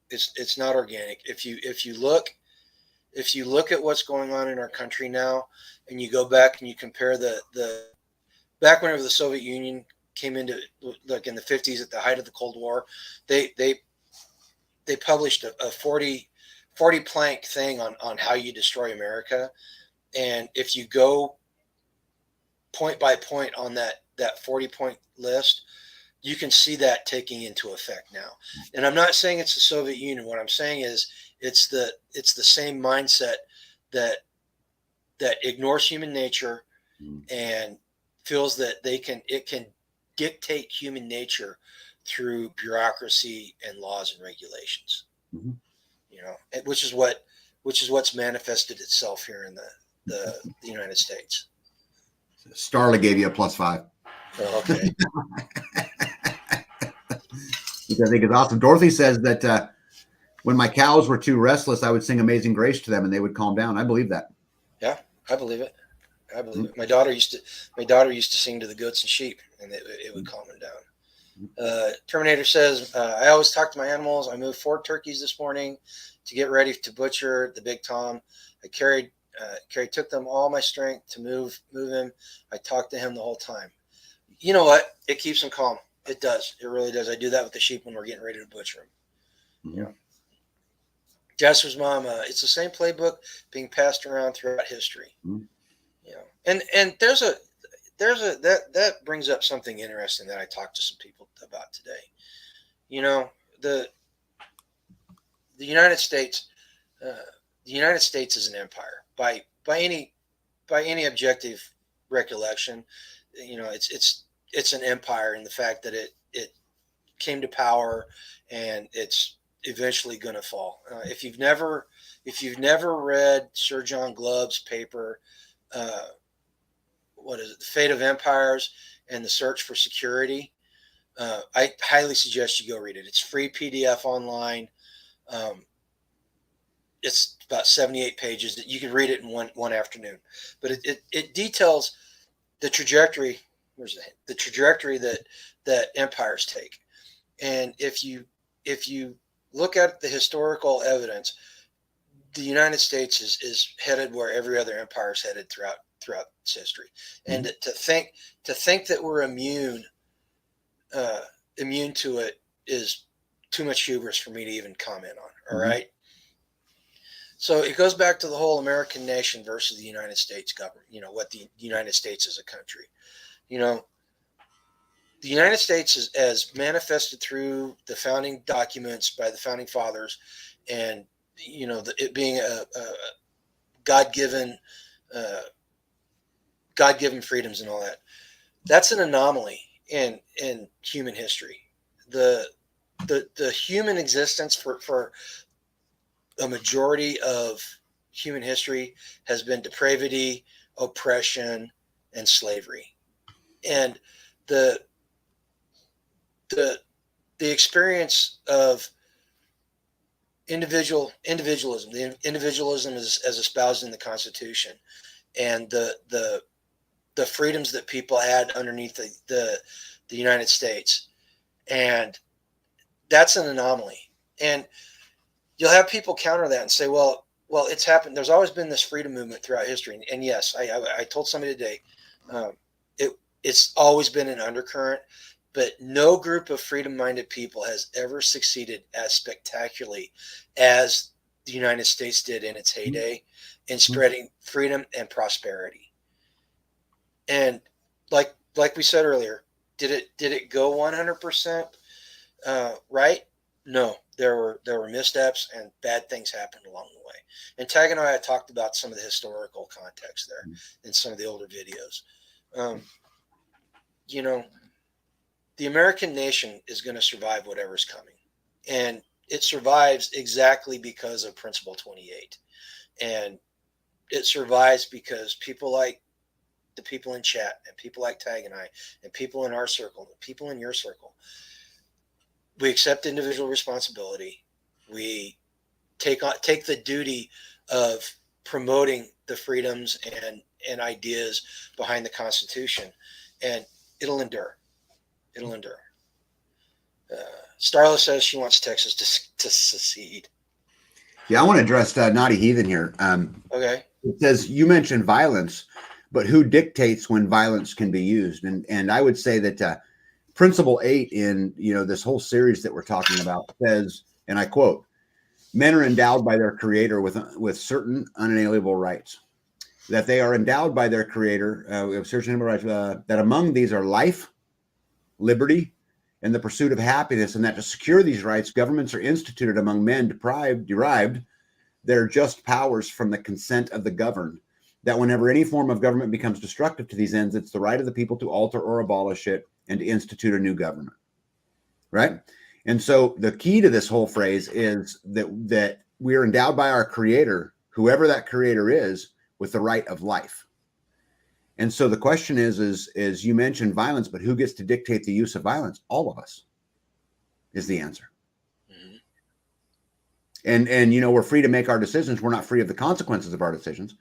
It's not organic. If you look at what's going on in our country now, and you go back and you compare the back whenever the Soviet Union came into, like in the 50s at the height of the Cold War, they published a 40 plank thing on how you destroy America. And if you go point by point on that 40-point list, you can see that taking into effect now. And I'm not saying it's the Soviet Union. What I'm saying is it's the same mindset that ignores human nature and feels that it can dictate human nature through bureaucracy and laws and regulations. You know, which is what's manifested itself here in the United States. Starla gave you a +5. Oh, okay. Which I think is awesome. Dorothy says that when my cows were too restless, I would sing Amazing Grace to them and they would calm down. I believe that. Yeah, I believe it. It. My daughter used to sing to the goats and sheep, and it would calm them down. Terminator says, I always talk to my animals. I moved 4 turkeys this morning to get ready to butcher the big Tom. I took them all my strength to move him. I talked to him the whole time. You know what? It keeps him calm. It does. It really does. I do that with the sheep when we're getting ready to butcher them. Yeah. Jasper's mom, it's the same playbook being passed around throughout history. You know, and that brings up something interesting that I talked to some people about today. You know, the United States is an empire by any objective recollection. You know, it's an empire in the fact that it came to power, and it's eventually going to fall. If you've never read Sir John Glubb's paper, what is it, The Fate of Empires and the Search for Security, I highly suggest you go read it. It's free PDF online. It's about 78 pages that you can read it in one afternoon, but it details the trajectory. The trajectory that empires take. And if you look at the historical evidence, the United States is headed where every other empire is headed throughout its history. And to think that we're immune to it is too much hubris for me to even comment on All right. So it goes back to the whole American nation versus the United States government. What the United States is a country. The United States is as manifested through the founding documents by the founding fathers, and it being a God-given, God-given freedoms and all that. That's an anomaly in human history. The human existence for a majority of human history has been depravity, oppression, and slavery, and the experience of individualism. The individualism is as espoused in the Constitution, and the freedoms that people had underneath the United States, and that's an anomaly. And you'll have people counter that and say, well, it's happened. There's always been this freedom movement throughout history, and yes, I told somebody today, it's always been an undercurrent, but no group of freedom-minded people has ever succeeded as spectacularly as the United States did in its heyday in spreading freedom and prosperity. And like we said earlier, did it go 100% right? No, there were missteps and bad things happened along the way. And Tag and I had talked about some of the historical context there in some of the older videos. The American nation is going to survive whatever's coming, and it survives exactly because of Principle 28, and it survives because people like the people in chat, and people like Tag and I, and people in our circle, and people in your circle. We accept individual responsibility. We take the duty of promoting the freedoms and ideas behind the Constitution, and it'll endure. It'll endure. Starla says she wants Texas to secede. Yeah, I want to address Naughty Heathen here. Okay. It says, you mentioned violence, but who dictates when violence can be used? And I would say that Principle 8 in this whole series that we're talking about says, and I quote, "Men are endowed by their Creator with certain unalienable rights. That they are endowed by their Creator with certain rights. That among these are life, liberty, and the pursuit of happiness, and that to secure these rights, governments are instituted among men derived their just powers from the consent of the governed. That whenever any form of government becomes destructive to these ends, it's the right of the people to alter or abolish it and to institute a new government." Right? And so the key to this whole phrase is that we are endowed by our Creator, whoever that Creator is, with the right of life. And so the question is you mentioned violence, but who gets to dictate the use of violence? All of us is the answer. Mm-hmm. And we're free to make our decisions. We're not free of the consequences of our decisions,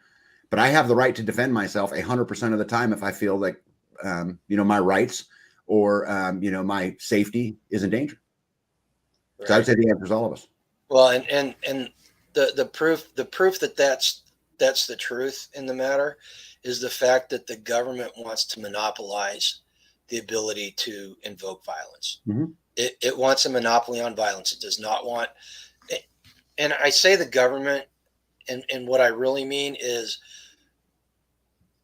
but I have the right to defend myself 100% of the time if I feel like, my rights or, my safety is in danger. Right. So I'd say the answer is all of us. Well, and the proof that that's the truth in the matter is the fact that the government wants to monopolize the ability to invoke violence. Mm-hmm. It wants a monopoly on violence. It does not want, and I say the government, and what I really mean is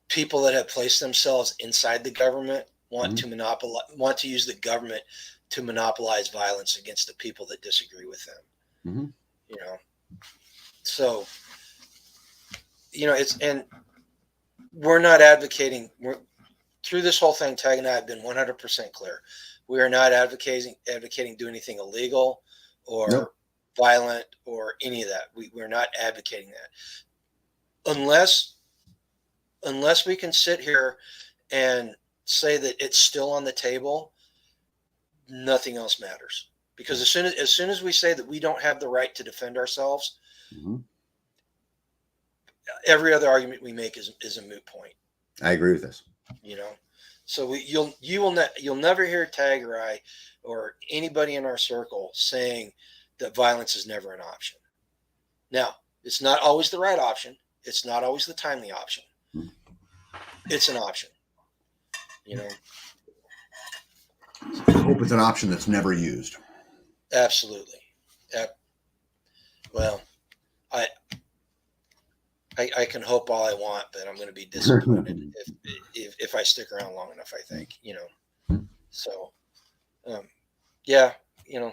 people that have placed themselves inside the government want to use the government to monopolize violence against the people that disagree with them. Mm-hmm. So and we're not advocating. Through this whole thing, Tag and I have been 100% clear. We are not advocating do anything illegal or violent or any of that. We're not advocating that unless we can sit here and say that it's still on the table. Nothing else matters, because as soon as we say that we don't have the right to defend ourselves, mm-hmm. every other argument we make is a moot point. I agree with this. So you'll never hear Tag or I or anybody in our circle saying that violence is never an option. Now, it's not always the right option. It's not always the timely option. Mm-hmm. It's an option. I hope it's an option that's never used. Absolutely. Well, I I can hope all I want, but I'm going to be disappointed if I stick around long enough. I think, you know. So, um, yeah, you know,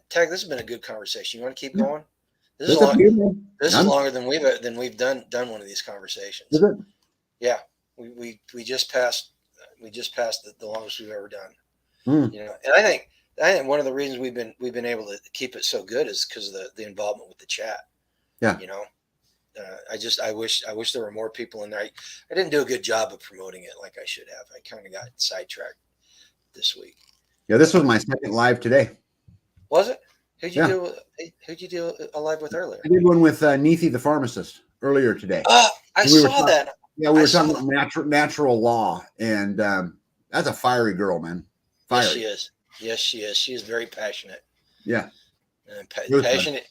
Tag. This has been a good conversation. You want to keep going? This is That's up long. to you, man. This is longer than we've done one of these conversations. Is it? Yeah, we just passed the longest we've ever done. Mm. You know, and I think one of the reasons we've been able to keep it so good is because of the involvement with the chat. Yeah. You know, I wish there were more people in there. I didn't do a good job of promoting it like I should have. I kind of got sidetracked this week. Yeah, this was my second live today. Was it? Who'd you do a live with earlier? I did one with Neethi the pharmacist earlier today. I saw that. Yeah, we were talking about natural law, and that's a fiery girl, man. Fiery. Yes, she is. Yes, she is. She is very passionate. Yeah. And passionate.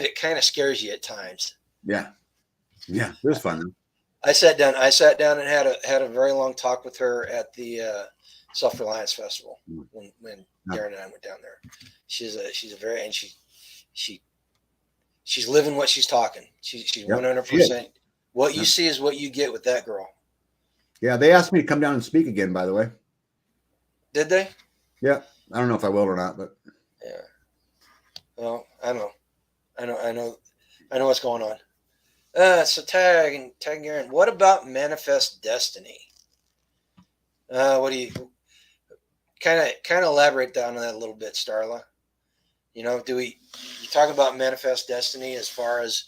It kind of scares you at times. Yeah. Yeah, it was fun. Man. I sat down and had a very long talk with her at the Self-Reliance Festival when Darren and I went down there. She's a very, and she's living what she's talking. She's 100%. What you see is what you get with that girl. Yeah, they asked me to come down and speak again, by the way. Did they? Yeah. I don't know if I will or not, but yeah. Well, I know what's going on. So Tag Aaron, what about Manifest Destiny? What do you kind of elaborate down on that a little bit, Starla? You know, you talk about Manifest Destiny as far as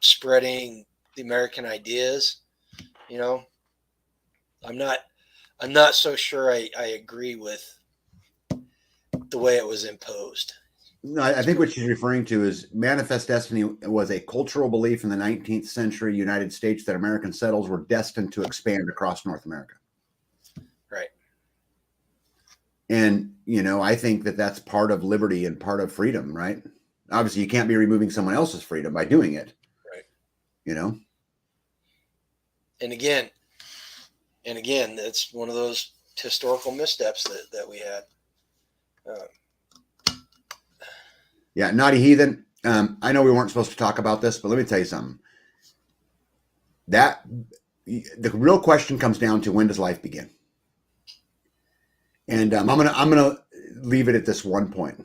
spreading the American ideas? You know, I'm not so sure I agree with the way it was imposed. No, I think what she's referring to is Manifest Destiny was a cultural belief in the 19th century United States that American settlers were destined to expand across North America. Right. And, you know, I think that that's part of liberty and part of freedom, right? Obviously, you can't be removing someone else's freedom by doing it. Right. You know? And again, that's one of those historical missteps that we had. Yeah, Naughty Heathen. I know we weren't supposed to talk about this, but let me tell you something. That the real question comes down to, when does life begin? And I'm gonna leave it at this one point.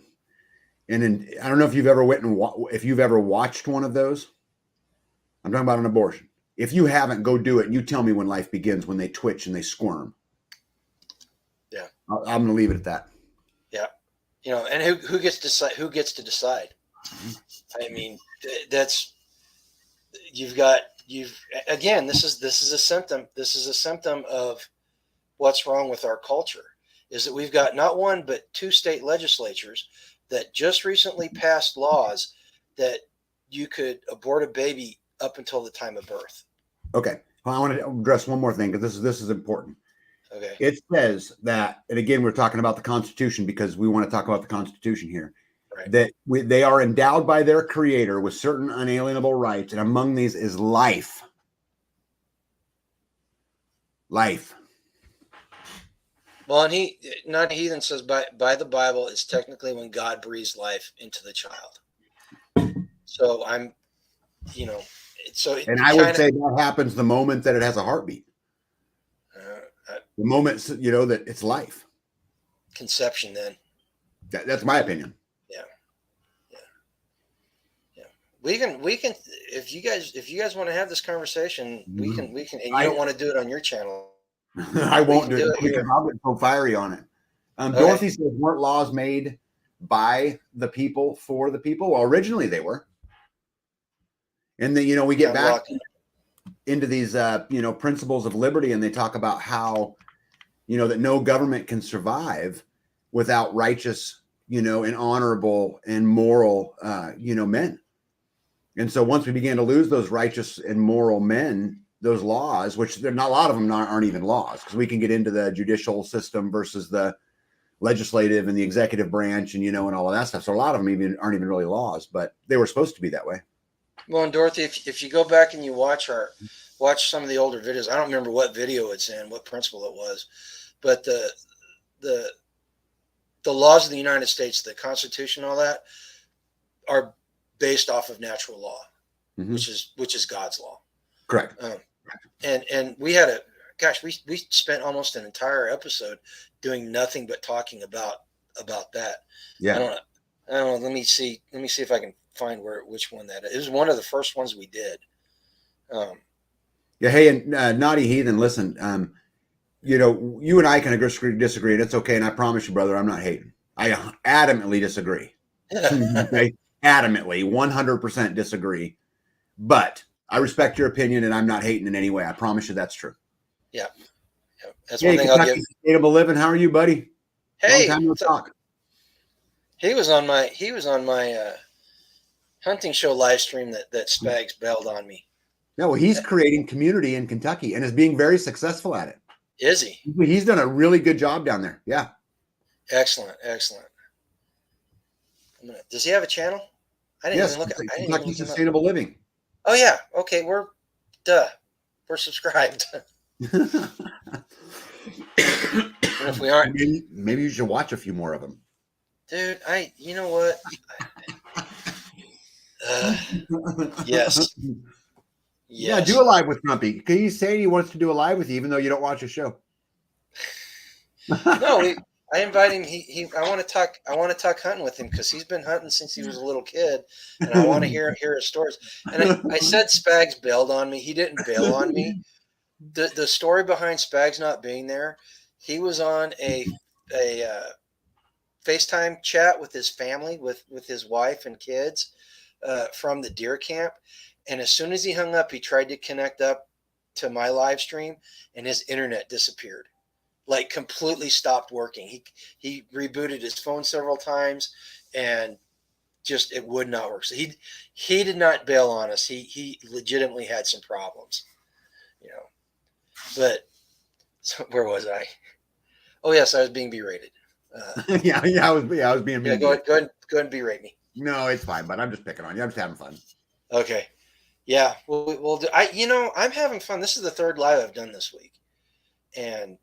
And I don't know if you've ever watched one of those. I'm talking about an abortion. If you haven't, go do it. And you tell me when life begins, when they twitch and they squirm. Yeah, I'm going to leave it at that. Yeah, you know, and who gets to decide? I mean, again. This is a symptom. This is a symptom of what's wrong with our culture. Is that we've got not one but two state legislatures that just recently passed laws that you could abort a baby up until the time of birth. Okay. Well, I want to address one more thing, because this is important. Okay. It says that, and again, we're talking about the Constitution because we want to talk about the Constitution here, right. That they are endowed by their creator with certain unalienable rights, and among these is life. Life. Well, and Not Heathen says by the Bible, it's technically when God breathes life into the child. So I'm, you know, and I would say that happens the moment that it has a heartbeat. The moment, you know, that it's life. Conception, then. That's my opinion. Yeah. We can. If you guys want to have this conversation, we can. And you don't want to do it on your channel. I won't do it because I'll get so fiery on it. Okay. Dorothy says, weren't laws made by the people for the people? Well, originally they were. And then, you know, we get back into these, you know, principles of liberty, and they talk about how, you know, that no government can survive without righteous, you know, and honorable and moral, you know, men. And so once we began to lose those righteous and moral men, those laws, which not a lot of them aren't even laws, because we can get into the judicial system versus the legislative and the executive branch, and, you know, and all of that stuff. So a lot of them aren't even really laws, but they were supposed to be that way. Well, and Dorothy, if you go back and you watch some of the older videos, I don't remember what video it's in, what principle it was, but the laws of the United States, the Constitution, all that, are based off of natural law, Mhm. which is God's law. Correct. And we had we spent almost an entire episode doing nothing but talking about that. Yeah. I don't know. Let me see if I can find which one that is. It was one of the first ones we did. Yeah. Hey, and Naughty Heathen, listen, you know, you and I can disagree, and it's okay. And I promise you, brother, I'm not hating. I adamantly disagree. Okay? Adamantly, 100% disagree. But I respect your opinion, and I'm not hating in any way. I promise you that's true. Yeah. That's Hey, one thing I'll Kentucky give. Sustainable Living, how are you, buddy? Hey, long time no talk. He was on my hunting show live stream that Spags bailed on me. No, well, he's creating community in Kentucky and is being very successful at it. Is he? He's done a really good job down there. Yeah. Excellent. Does he have a channel? I didn't even look at Kentucky Sustainable Living. Oh yeah. Okay, we're subscribed. And if we aren't, maybe you should watch a few more of them. Dude, you know what? Yes. Yeah, do a live with Grumpy. He's saying he wants to do a live with you, even though you don't watch a show. No, I invite him. I want to talk hunting with him because he's been hunting since he was a little kid, and I want to hear his stories. And I said Spags bailed on me. He didn't bail on me. The story behind Spags not being there, he was on a FaceTime chat with his family, with his wife and kids from the deer camp. And as soon as he hung up, he tried to connect up to my live stream, and his internet disappeared, like completely stopped working. He rebooted his phone several times, and just it would not work. So he did not bail on us. He legitimately had some problems, you know. But so where was I? Oh yes, I was being berated. Yeah, I was being. Yeah, go ahead and berate me. No, it's fine, but I'm just picking on you. I'm just having fun. Okay. Yeah, we'll do. I'm having fun. This is the third live I've done this week, and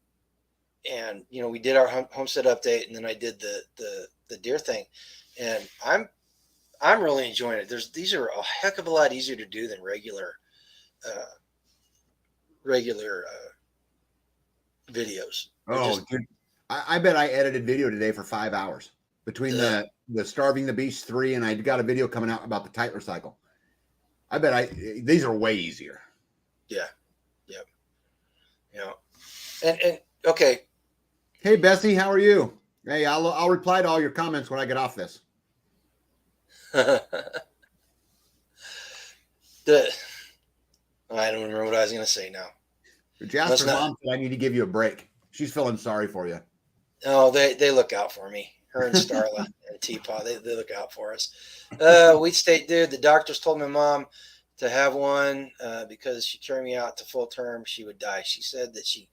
we did our homestead update, and then I did the deer thing, and I'm really enjoying it. These are a heck of a lot easier to do than regular videos. Oh, dude, I bet I edited video today for 5 hours between the Starving the Beast 3, and I got a video coming out about the Tytler cycle. I bet these are way easier. Yeah. Yep. Yeah. And okay. Hey Bessie, how are you? Hey, I'll reply to all your comments when I get off this. I don't remember what I was going to say now. Jasper's mom said I need to give you a break. She's feeling sorry for you. Oh, they look out for me. Her and Starla and Teapot, they look out for us. We stayed, dude. The doctors told my mom to have one because she carried me out to full term. She would die. She said that she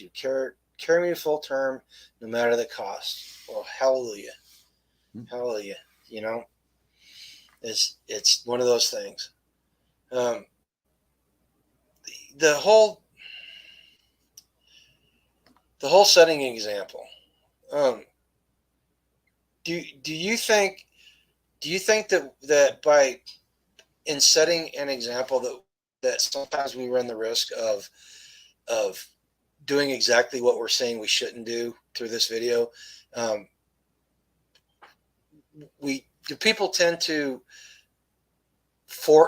would carry me to full term no matter the cost. Well, hallelujah. Hallelujah. You know, it's one of those things. The whole setting an example. Do you think that by in setting an example that sometimes we run the risk of doing exactly what we're saying we shouldn't do through this video? Do people tend to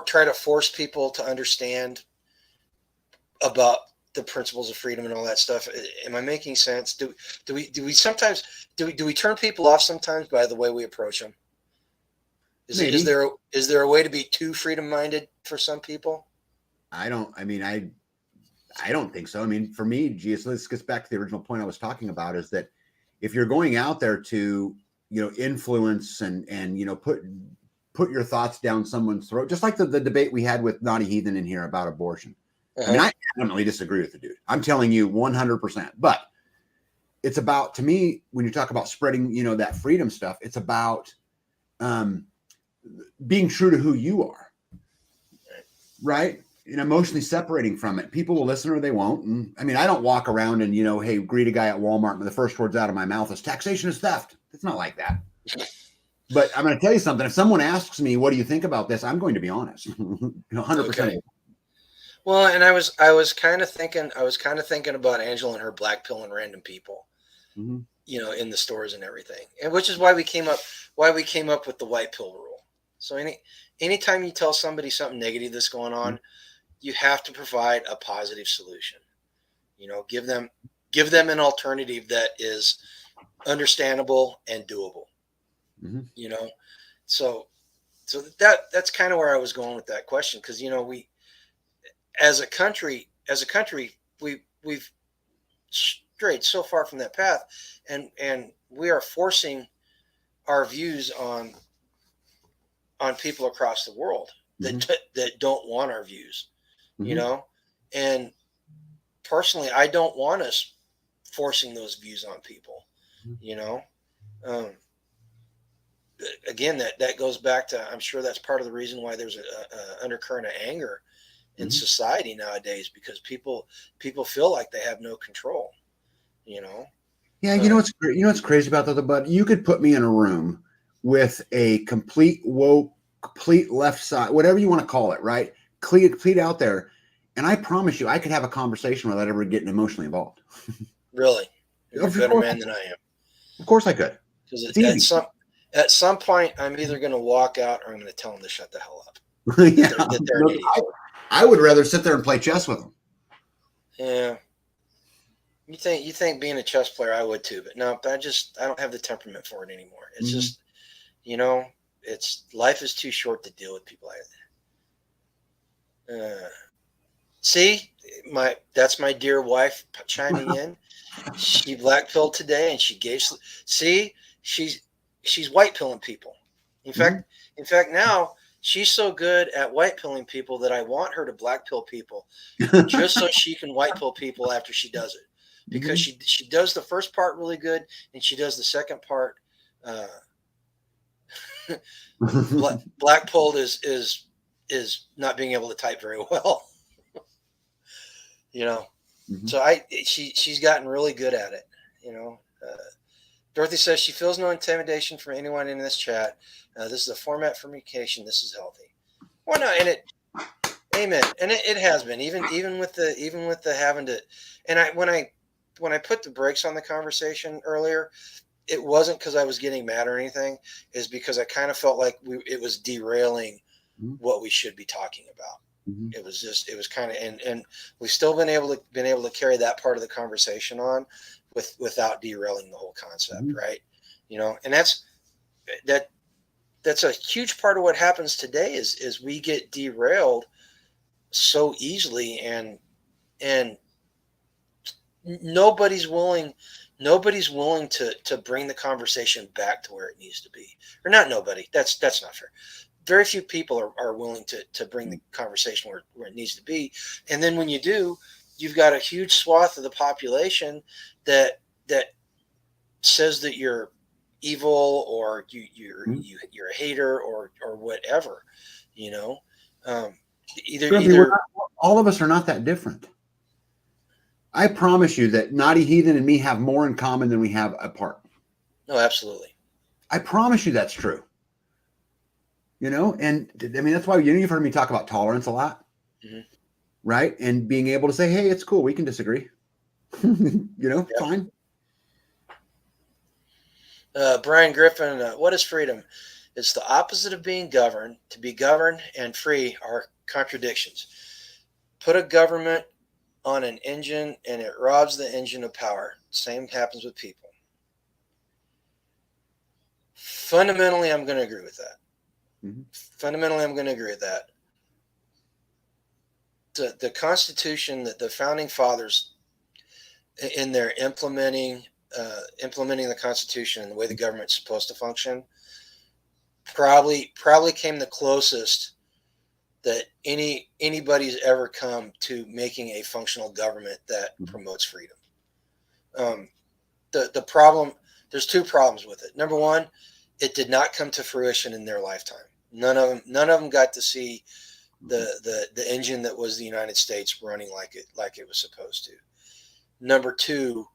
try to force people to understand about the principles of freedom and all that stuff? Am I making sense? Do we sometimes turn people off sometimes by the way we approach them? Is there a way to be too freedom minded for some people? I don't think so. I mean, for me, geez, let's get back to the original point I was talking about, is that if you're going out there to, influence and put your thoughts down someone's throat, just like the debate we had with Naughty Heathen in here about abortion. I mean, I adamantly disagree with the dude. I'm telling you 100%. But it's about, to me, when you talk about spreading, that freedom stuff, it's about being true to who you are, right? And emotionally separating from it. People will listen or they won't. And I mean, I don't walk around and, hey, greet a guy at Walmart and the first words out of my mouth is taxation is theft. It's not like that. But I'm going to tell you something. If someone asks me, what do you think about this? I'm going to be honest. 100%. Okay. Well, and I was kind of thinking about Angela and her black pill and random people, Mm-hmm. in the stores and everything, and which is why we came up with the white pill rule. So anytime you tell somebody something negative that's going on, you have to provide a positive solution. Give them an alternative that is understandable and doable. Mm-hmm. So that's kind of where I was going with that question, because we as a country we've strayed so far from that path, and we are forcing our views on people across the world that don't want our views, and personally I don't want us forcing those views on people. um, Again, that goes back to, I'm sure that's part of the reason why there's a undercurrent of anger in society nowadays, because people feel like they have no control. Yeah, what's crazy about that, bud? You could put me in a room with a complete woke, complete left side, whatever you want to call it, right? Complete out there, and I promise you, I could have a conversation without ever getting emotionally involved. Really, you're a better man than I am. Of course, I could. Because at some point, I'm either going to walk out or I'm going to tell them to shut the hell up. Yeah, I would rather sit there and play chess with them. Yeah. You think being a chess player, I would too, but no, I don't have the temperament for it anymore. It's just, it's life is too short to deal with people like that. See, that's my dear wife chiming in. She black pilled today, and she gave. See, she's white pilling people. In fact, now she's so good at white pilling people that I want her to black pill people, just so she can white pill people after she does it. Because she does the first part really good, and she does the second part. Black pilled is not being able to type very well. So she's gotten really good at it. Dorothy says she feels no intimidation from anyone in this chat. This is a format for communication. This is healthy. Well, no, and amen. And it has been, even with the having to. And when I put the brakes on the conversation earlier, it wasn't because I was getting mad or anything. It's because I kind of felt like it was derailing what we should be talking about. It was kind of, and we've still been able to carry that part of the conversation on without derailing the whole concept, right? And that's a huge part of what happens today is we get derailed so easily, and nobody's willing to bring the conversation back to where it needs to be. Or not nobody. That's not fair. Very few people are willing to bring the conversation where it needs to be. And then when you do, you've got a huge swath of the population that says that you're evil, or you're a hater, or whatever. Either all of us are not that different. I promise you that Naughty Heathen and me have more in common than we have apart. No, absolutely. I promise you that's true. And I mean, that's why you've heard me talk about tolerance a lot, right? And being able to say, hey, it's cool, we can disagree. Fine. Brian Griffin, what is freedom? It's the opposite of being governed. To be governed and free are contradictions. Put a government on an engine and it robs the engine of power. Same happens with people. Fundamentally, I'm going to agree with that. Fundamentally, I'm going to agree with that. The Constitution that the founding fathers, in their implementing the Constitution and the way the government's supposed to function, probably came the closest that anybody's ever come to making a functional government that promotes freedom. The problem, there's two problems with it. Number one, it did not come to fruition in their lifetime. None of them got to see the engine that was the United States running like it was supposed to. Number two,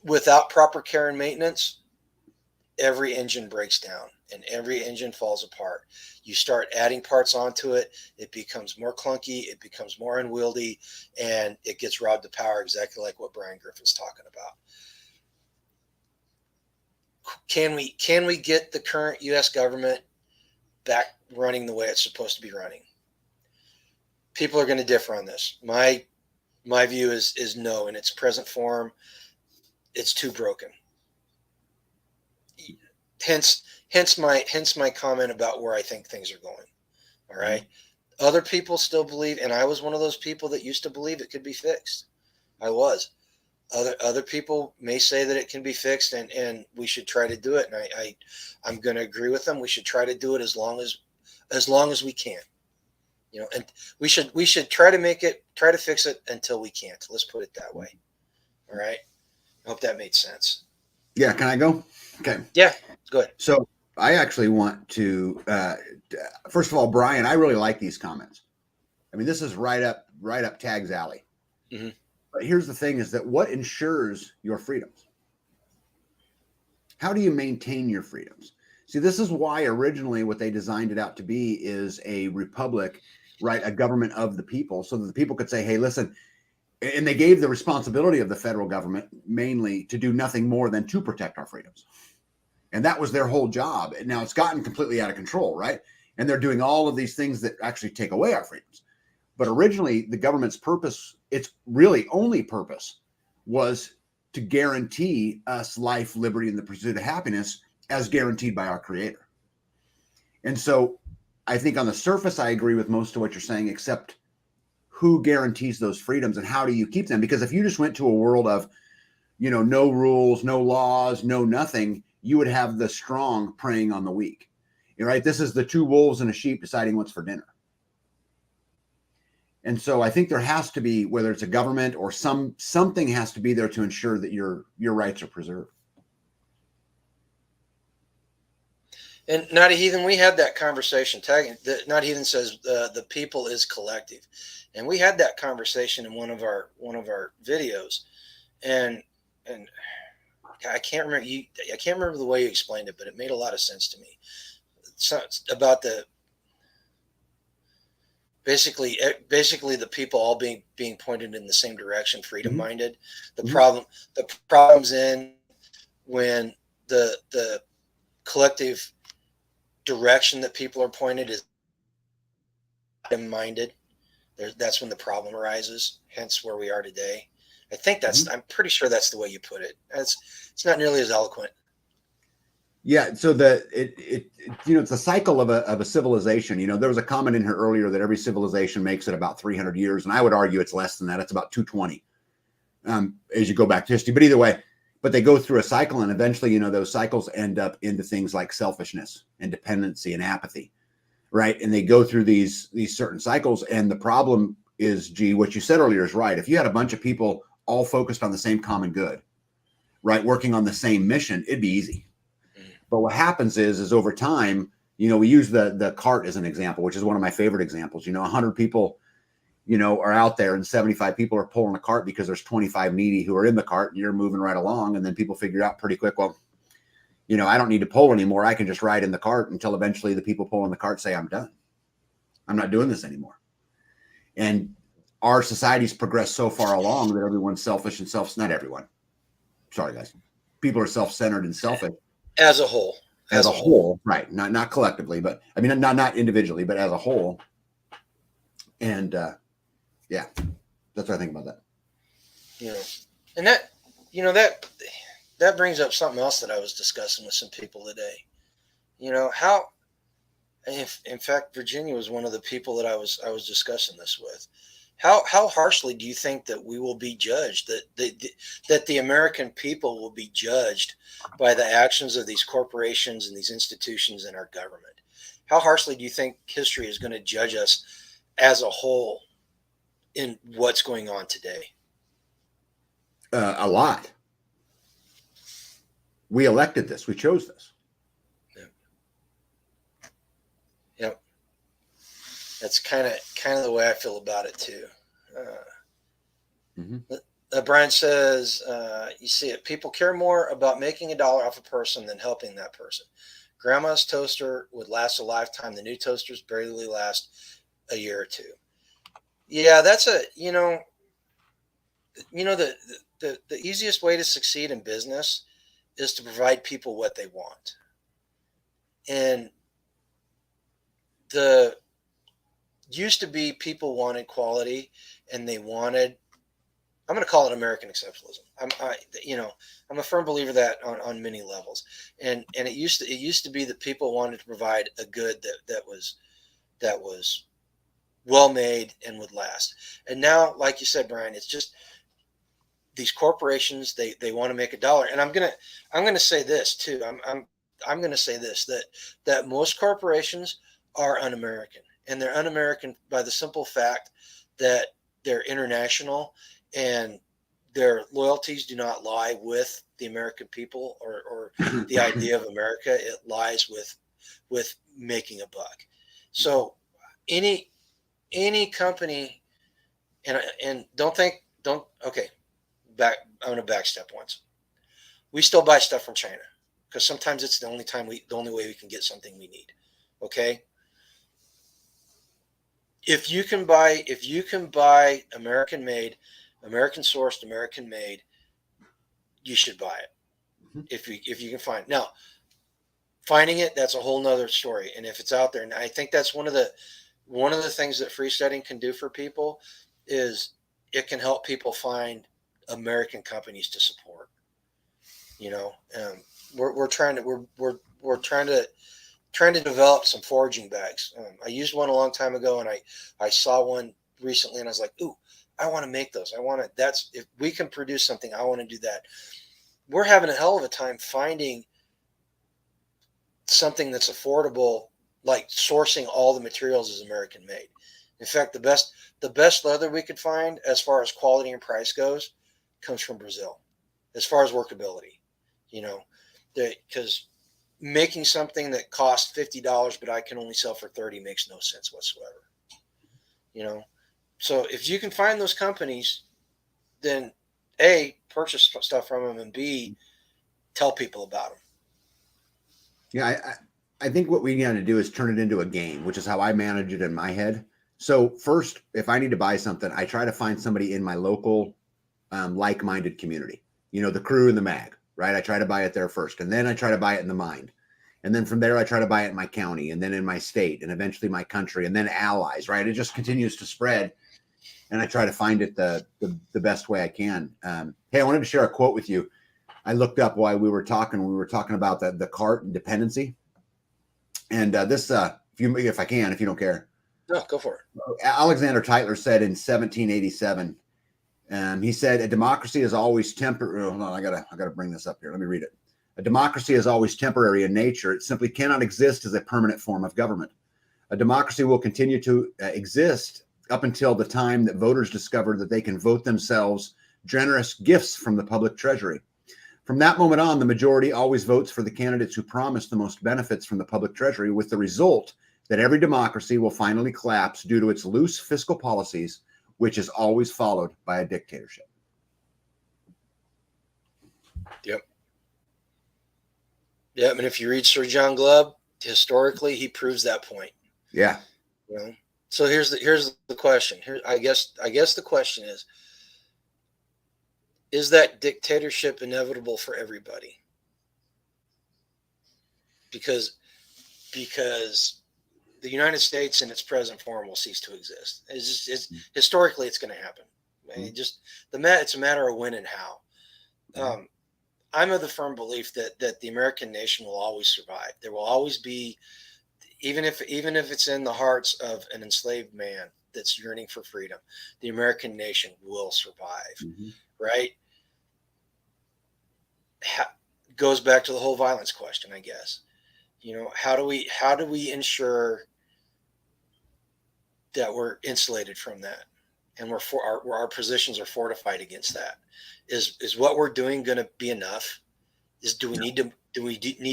without proper care and maintenance, every engine breaks down and every engine falls apart. You start adding parts onto it, it becomes more clunky, it becomes more unwieldy, and it gets robbed of power, exactly like what Brian Griffin's talking about. Can we get the current US government back running the way it's supposed to be running? People are going to differ on this. My view is no. In its present form, it's too broken. Hence my comment about where I think things are going. All right. Other people still believe, and I was one of those people that used to believe it could be fixed. I was. Other people may say that it can be fixed, and we should try to do it. And I'm going to agree with them. We should try to do it as long as we can. You know, and we should try to fix it until we can't. Let's put it that way. All right. I hope that made sense. Yeah. Can I go? Okay. Yeah. Good. So I actually want to, first of all, Brian, I really like these comments. I mean, this is right up Tag's alley. Mm-hmm. But here's the thing is that what ensures your freedoms? How do you maintain your freedoms? See, this is why originally what they designed it out to be is a republic, right? A government of the people, so that the people could say, hey, listen, and they gave the responsibility of the federal government mainly to do nothing more than to protect our freedoms. And that was their whole job. And now it's gotten completely out of control, right? And they're doing all of these things that actually take away our freedoms. But originally, the government's purpose, its really only purpose, was to guarantee us life, liberty, and the pursuit of happiness as guaranteed by our Creator. And so I think on the surface, I agree with most of what you're saying, except who guarantees those freedoms and how do you keep them? Because if you just went to a world of, you know, no rules, no laws, no nothing, you would have the strong preying on the weak, right? This is the two wolves and a sheep deciding what's for dinner. And so I think there has to be, whether it's a government or something has to be there to ensure that your rights are preserved. And Not a Heathen, we had that conversation. Not a Heathen says the people is collective, and we had that conversation in one of our videos, and I can't remember I can't remember the way you explained it, but it made a lot of sense to me. So about basically the people all being pointed in the same direction, freedom minded. The problem's in when the collective direction that people are pointed is minded. That's when the problem arises, hence where we are today. I think I'm pretty sure that's the way you put it. It's not nearly as eloquent. Yeah. So it's a cycle of a civilization. You know, there was a comment in here earlier that every civilization makes it about 300 years. And I would argue it's less than that. It's about 220 as you go back to history. But either way, but they go through a cycle, and eventually, you know, those cycles end up into things like selfishness and dependency and apathy, right? And they go through these certain cycles. And the problem is, what you said earlier is right. If you had a bunch of people all focused on the same common good, right, working on the same mission, it'd be easy. But what happens is over time, you know, we use the cart as an example, which is one of my favorite examples. You know, 100 people, you know, are out there and 75 people are pulling a cart because there's 25 needy who are in the cart and you're moving right along. And then people figure out pretty quick, well, you know, I don't need to pull anymore. I can just ride in the cart until eventually the people pulling the cart say, I'm done. I'm not doing this anymore. And our society's progressed so far along that everyone's selfish and not everyone. Sorry, guys. People are self-centered and selfish. As a whole. As a whole, right. Not collectively, but I mean, not individually, but as a whole. And yeah, that's what I think about that. You know, and that, you know, that brings up something else that I was discussing with some people today. You know, in fact, Virginia was one of the people that I was discussing this with. How harshly do you think that we will be judged, that the American people will be judged by the actions of these corporations and these institutions in our government? How harshly do you think history is going to judge us as a whole in what's going on today? A lot. We elected this. We chose this. Yep. That's kind of the way I feel about it too. Brian says, you see it. People care more about making $1 off a person than helping that person. Grandma's toaster would last a lifetime. The new toasters barely last a year or two. Yeah, that's the easiest way to succeed in business is to provide people what they want. And the used to be people wanted quality and they wanted, I'm going to call it American exceptionalism. I'm a firm believer that on many levels. And it used to be that people wanted to provide a good that was well made and would last. And now, like you said, Brian, it's just these corporations, they want to make $1. And I'm gonna say this too. I'm gonna say this, that most corporations are un-American, and they're un-American by the simple fact that they're international and their loyalties do not lie with the American people or the idea of America. It lies with making a buck. So any company, and okay, I'm going to backstep once. We still buy stuff from China because sometimes it's the only way we can get something we need. Okay. If you can buy American made, American sourced, American made, you should buy it. Mm-hmm. If you can find it. Now, finding it, that's a whole nother story. And if it's out there, and I think that's one of the things that freesteading can do for people is it can help people find American companies to support. We're trying to develop some foraging bags. I used one a long time ago, and I saw one recently, and I was like, ooh, I want to make those. If we can produce something, I want to do that. We're having a hell of a time finding something that's affordable, like sourcing all the materials is American made. In fact, the best leather we could find as far as quality and price goes comes from Brazil, as far as workability, because making something that costs $50, but I can only sell for $30 makes no sense whatsoever. So if you can find those companies, then A, purchase stuff from them, and B, tell people about them. Yeah, I think what we got to do is turn it into a game, which is how I manage it in my head. So first, if I need to buy something, I try to find somebody in my local like-minded community, the crew and the mag, right? I try to buy it there first, and then I try to buy it in the mind. And then from there, I try to buy it in my county, and then in my state, and eventually my country, and then allies, right? It just continues to spread. And I try to find it the best way I can. Hey, I wanted to share a quote with you. I looked up while we were talking about the cart and dependency. And this, if I can, if you don't care. No, go for it. Alexander Tytler said in 1787, he said, a democracy is always temporary. Hold on, I gotta bring this up here. Let me read it. A democracy is always temporary in nature. It simply cannot exist as a permanent form of government. A democracy will continue to exist up until the time that voters discover that they can vote themselves generous gifts from the public treasury. From that moment on, the majority always votes for the candidates who promise the most benefits from the public treasury, with the result that every democracy will finally collapse due to its loose fiscal policies, which is always followed by a dictatorship. Yep. And if you read Sir John Glubb, historically, he proves that point. Yeah. So here's the question. I guess the question is that dictatorship inevitable for everybody? Because the United States in its present form will cease to exist. Historically, it's going to happen. It's a matter of when and how. I'm of the firm belief that the American nation will always survive. There will always be, even if it's in the hearts of an enslaved man that's yearning for freedom, the American nation will survive. Mm-hmm. Right? Goes back to the whole violence question, I guess. How do we ensure that we're insulated from that, and our positions are fortified against that? Is what we're doing going to be enough? Do we need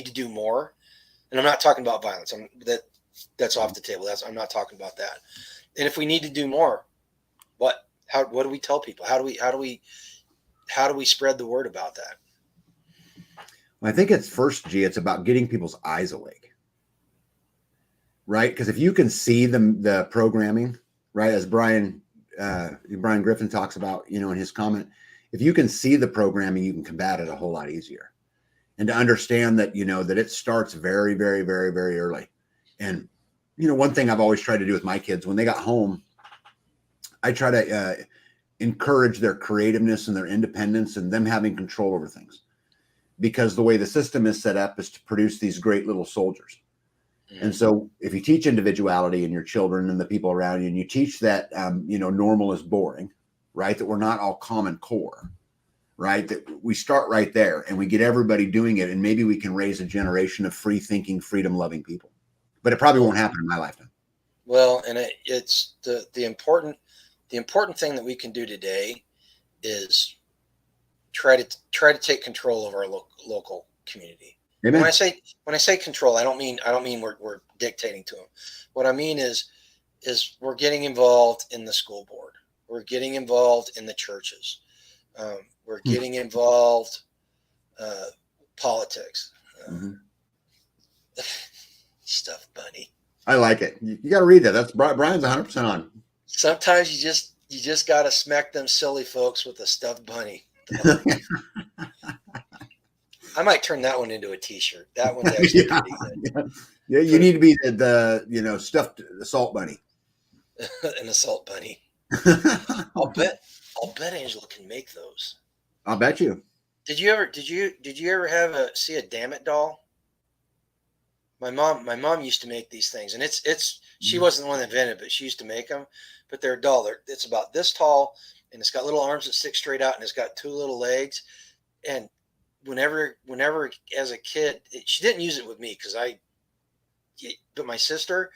to do more? And I'm not talking about violence. That's off the table. I'm not talking about that. And if we need to do more, what do we tell people? How do we how do we spread the word about that? I think it's first, G, it's about getting people's eyes awake, right? Because if you can see the programming, right, as Brian Griffin talks about, in his comment, if you can see the programming, you can combat it a whole lot easier. And to understand that, that it starts very, very, very, very early. And, one thing I've always tried to do with my kids when they got home, I try to encourage their creativeness and their independence and them having control over things. Because the way the system is set up is to produce these great little soldiers. Mm-hmm. And so if you teach individuality in your children and the people around you, and you teach that, normal is boring, right? That we're not all common core, right? That we start right there and we get everybody doing it. And maybe we can raise a generation of free thinking, freedom loving people, but it probably won't happen in my lifetime. Well, and it's the important thing that we can do today is try to take control of our local community. Amen. When I say control, I don't mean we're dictating to them. What I mean is we're getting involved in the school board. We're getting involved in the churches. We're getting involved politics. Stuffed bunny. I like it. You got to read that. That's Brian's 100% on. Sometimes you just got to smack them silly folks with a stuffed bunny. I might turn that one into a T-shirt. That one's actually pretty good. Yeah, you need to be the stuffed assault bunny. An assault bunny. I'll bet Angela can make those. I'll bet you. Did you ever see a Damn It doll? My mom used to make these things, and she wasn't the one that invented it, but she used to make them. But they're a doll. It's about this tall, and it's got little arms that stick straight out, and it's got two little legs. And whenever as a kid, she didn't use it with me but my sister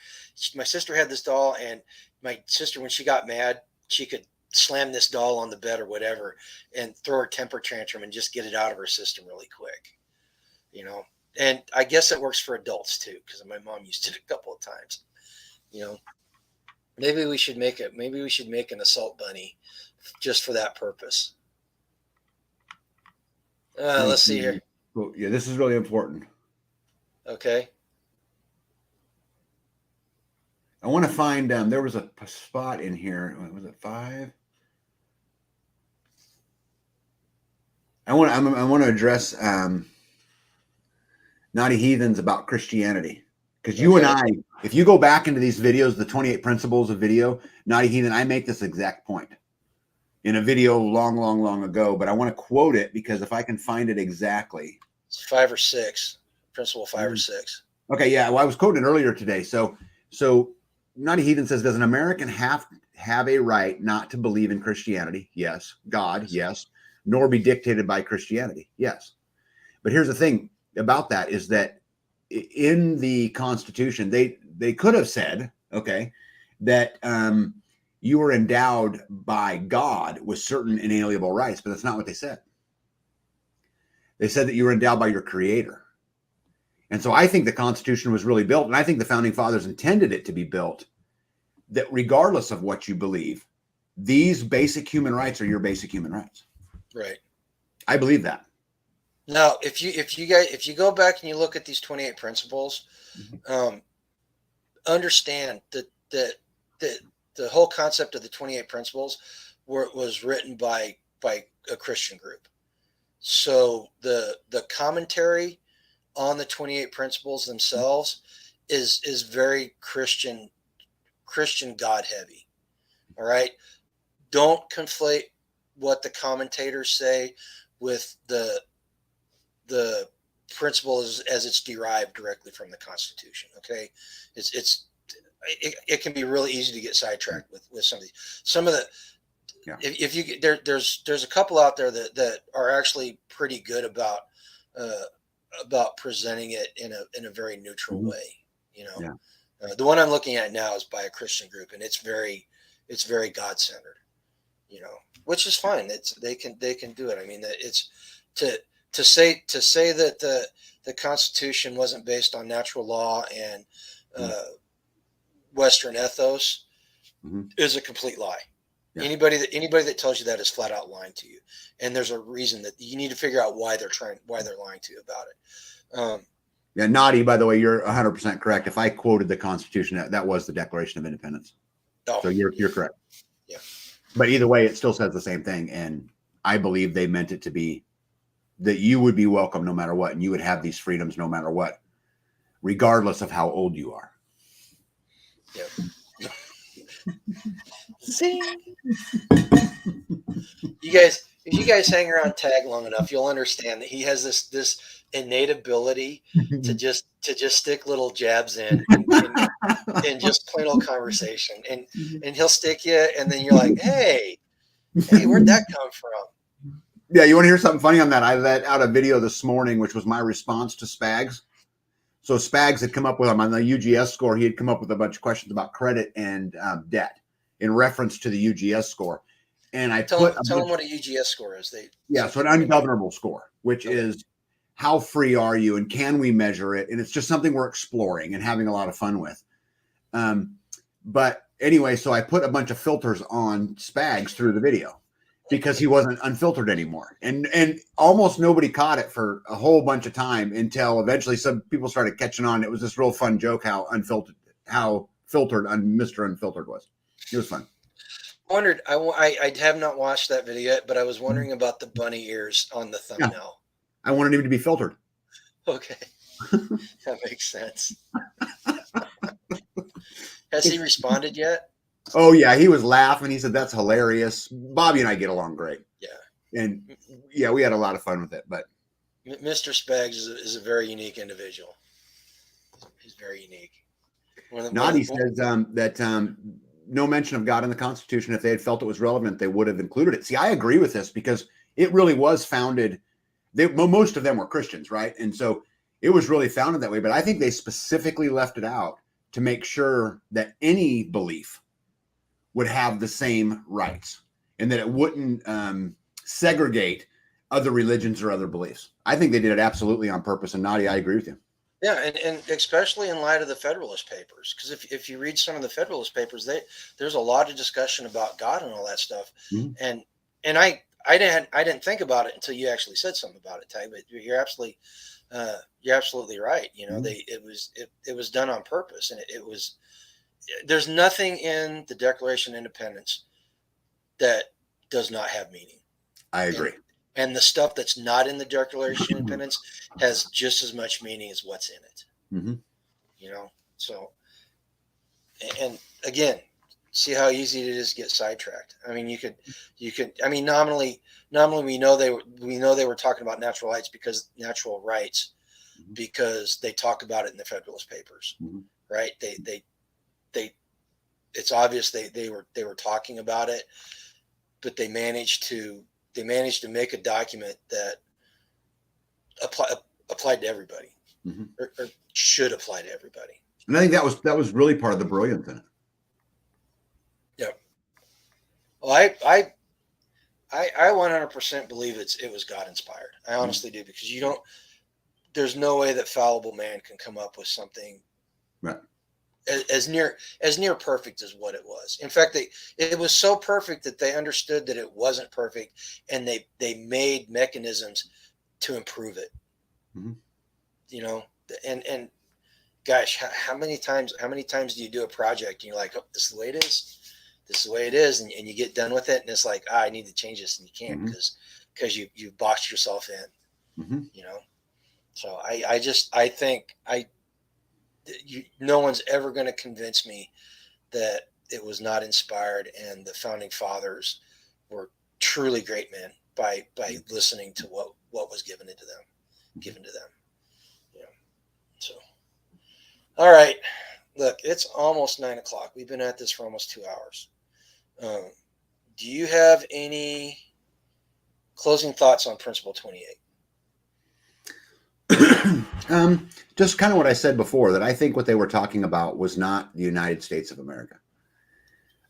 had this doll, and my sister, when she got mad, she could slam this doll on the bed or whatever and throw her temper tantrum and just get it out of her system really quick, And I guess it works for adults too, because my mom used it a couple of times. Maybe we should make an assault bunny just for that purpose. Let's see here. Well, yeah, this is really important. Okay. I want to find there was a spot in here. Was it 5? I want to address Naughty Heathens about Christianity, because you and I, if you go back into these videos, the 28 principles of video, Naughty Heathen, I make this exact point in a video long ago, but I want to quote it because if I can find it exactly. It's 5 or 6, principle 5 or 6. Okay. Yeah. Well, I was quoting earlier today. So Naughty Heathen says, does an American have a right not to believe in Christianity? Yes. God? Yes. Nor be dictated by Christianity? Yes. But here's the thing about that is that in the Constitution, they could have said, okay, that you were endowed by God with certain inalienable rights, but that's not what they said. They said that you were endowed by your Creator. And so I think the Constitution was really built, and I think the Founding Fathers intended it to be built that regardless of what you believe, these basic human rights are your basic human rights. Right. I believe that. Now, if you go back and you look at these 28 principles, understand that the whole concept of the 28 principles was written by a Christian group. So the commentary on the 28 principles themselves is very Christian God heavy. All right. Don't conflate what the commentators say with the principle as it's derived directly from the Constitution. Okay. It can be really easy to get sidetracked with some of the, yeah. If you there's a couple out there that are actually pretty good about presenting it in a very neutral way, Yeah. The one I'm looking at now is by a Christian group, and it's very God-centered, which is fine. They can do it. I mean, it's to say that the Constitution wasn't based on natural law and Western ethos is a complete lie. Yeah. Anybody that tells you that is flat out lying to you, and there's a reason that you need to figure out why they're lying to you about it. Yeah, Noddy, by the way, you're 100% correct. If I quoted the Constitution, that was the Declaration of Independence. Oh, so you're correct. Yeah. But either way, it still says the same thing. And I believe they meant it to be that you would be welcome no matter what, and you would have these freedoms no matter what, regardless of how old you are. Yeah. Zing. If you guys hang around Tag long enough, you'll understand that he has this innate ability to just stick little jabs in and just plain old conversation, and he'll stick you, and then you're like, hey, where'd that come from? Yeah, you want to hear something funny on that? I let out a video this morning, which was my response to Spags. So Spags had come up with, on the UGS score, he had come up with a bunch of questions about credit and debt in reference to the UGS score. And I tell them what a UGS score is. So an ungovernable score, which is how free are you and can we measure it? And it's just something we're exploring and having a lot of fun with. But anyway, so I put a bunch of filters on Spags through the video because he wasn't unfiltered anymore. And almost nobody caught it for a whole bunch of time until eventually some people started catching on. It was this real fun joke how filtered Mr. Unfiltered was. It was fun. I have not watched that video yet, but I was wondering about the bunny ears on the thumbnail. Yeah. I wanted him to be filtered. Okay. That makes sense. Has he responded yet? Oh, yeah. He was laughing. He said, that's hilarious. Bobby and I get along great. Yeah. And yeah, we had a lot of fun with it. But Mr. Spags is a very unique individual. He's very unique. Noddy says that no mention of God in the Constitution. If they had felt it was relevant, they would have included it. See, I agree with this because it really was founded. Most of them were Christians, right? And so it was really founded that way. But I think they specifically left it out to make sure that any belief would have the same rights and that it wouldn't segregate other religions or other beliefs. I think they did it absolutely on purpose. And Noddy, I agree with you. Yeah, and especially in light of the Federalist Papers, because if you read some of the Federalist Papers, there's a lot of discussion about God and all that stuff, and I didn't think about it until you actually said something about it, Ty. But you're absolutely right. You know, it was done on purpose, and it was. There's nothing in the Declaration of Independence that does not have meaning. I agree. And the stuff that's not in the Declaration of Independence has just as much meaning as what's in it. Mm-hmm. You know, so, and again, see how easy it is to get sidetracked. I mean, you could, I mean, nominally we know they were talking about natural rights because they talk about it in the Federalist Papers, right? It's obvious they were talking about it, but they managed to make a document that applied to everybody, or should apply to everybody. And I think that was really part of the brilliance in it. Yeah. Well, I 100% believe it was God inspired. I honestly do, because there's no way that fallible man can come up with something right as near perfect as what it was. In fact, it was so perfect that they understood that it wasn't perfect, and they made mechanisms to improve it. You know, and gosh, how many times do you do a project and you're like, oh, this is the way it is. This is the way it is, and you get done with it, and it's like, I need to change this, and you can't because you've boxed yourself in. You know, so I think no one's ever going to convince me that it was not inspired, and the founding fathers were truly great men by listening to what was given to them. You know, so all right, look, it's almost 9 o'clock. We've been at this for almost 2 hours. Do you have any closing thoughts on Principle 28? Just kind of what I said before, that I think what they were talking about was not the United States of America.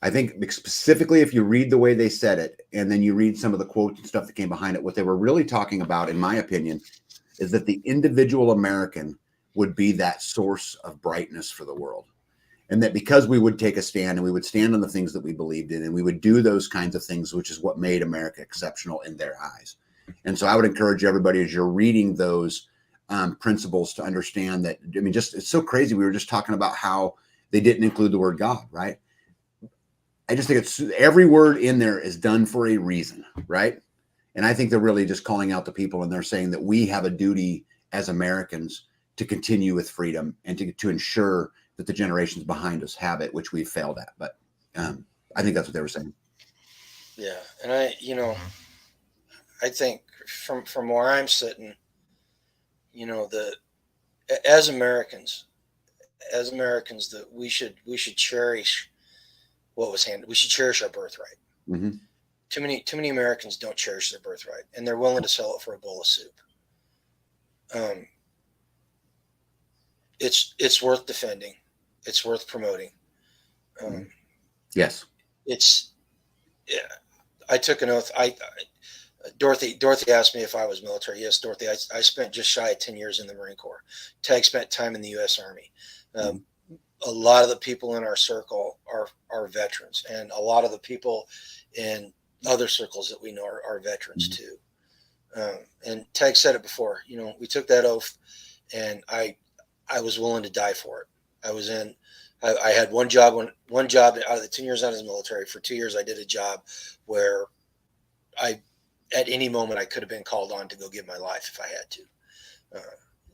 I think specifically, if you read the way they said it, and then you read some of the quotes and stuff that came behind it, what they were really talking about, in my opinion, is that the individual American would be that source of brightness for the world. And that because we would take a stand and we would stand on the things that we believed in and we would do those kinds of things, which is what made America exceptional in their eyes. And so I would encourage everybody as you're reading those principles to understand that, I mean, just it's so crazy. We were just talking about how they didn't include the word God, right? I just think it's every word in there is done for a reason, right? And I think they're really just calling out the people and they're saying that we have a duty as Americans to continue with freedom and to ensure that the generations behind us have it, which we've failed at. But I think that's what they were saying. Yeah. And I think from where I'm sitting, as Americans, that we should cherish what was handed. We should cherish our birthright. Mm-hmm. Too many Americans don't cherish their birthright, and they're willing to sell it for a bowl of soup. It's worth defending. It's worth promoting. Yes. I took an oath. Dorothy asked me if I was military. Yes, Dorothy. I spent just shy of 10 years in the Marine Corps. Tag spent time in the U.S. Army. A lot of the people in our circle are veterans, and a lot of the people in other circles that we know are veterans too. And Tag said it before. We took that oath, and I was willing to die for it. I had one job out of the 10 years I was in the military. For 2 years, I did a job where at any moment I could have been called on to go give my life if I had to.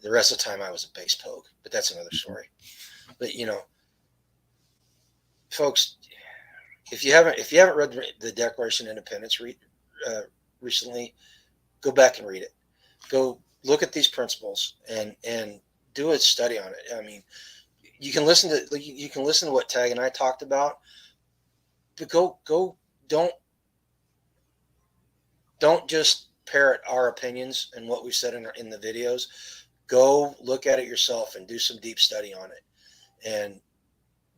The rest of the time I was a base pogue, but that's another story. But folks, if you haven't read the Declaration of Independence recently, go back and read it. Go look at these principles and do a study on it. I mean, you can listen to what Tag and I talked about, but go don't just parrot our opinions and what we've said in the videos. Go look at it yourself and do some deep study on it, and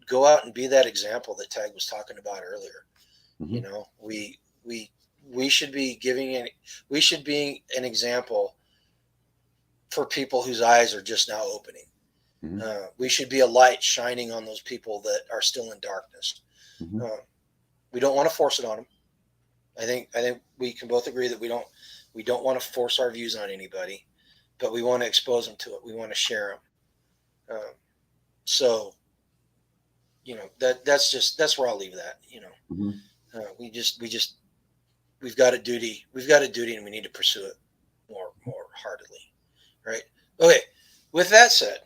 go out and be that example that Tag was talking about earlier. We should be we should be an example for people whose eyes are just now opening. We should be a light shining on those people that are still in darkness. We don't want to force it on them. I think we can both agree that we don't want to force our views on anybody, but we want to expose them to it. We want to share them. So, that's where I'll leave that. We've got a duty, and we need to pursue it more heartedly, right? Okay. With that said,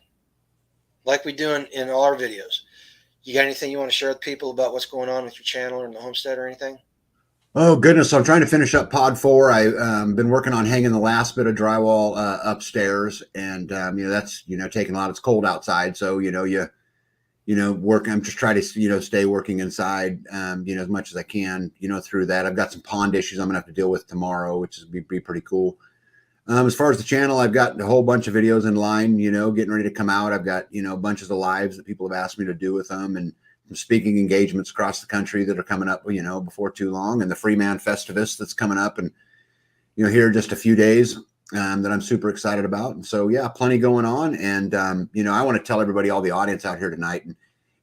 like we do in all our videos, you got anything you want to share with people about what's going on with your channel or in the homestead or anything? Oh goodness. So I'm trying to finish up pod 4. I've been working on hanging the last bit of drywall upstairs, and that's taking a lot. It's cold outside, so work. I'm just trying to stay working inside as much as I can through that. I've got some pond issues I'm gonna have to deal with tomorrow, which is be pretty cool. As far as the channel, I've got a whole bunch of videos in line, getting ready to come out. I've got bunches of lives that people have asked me to do with them, and some speaking engagements across the country that are coming up before too long, and the Freeman Festivus that's coming up and here in just a few days that I'm super excited about. And so plenty going on, and I want to tell everybody, all the audience out here tonight,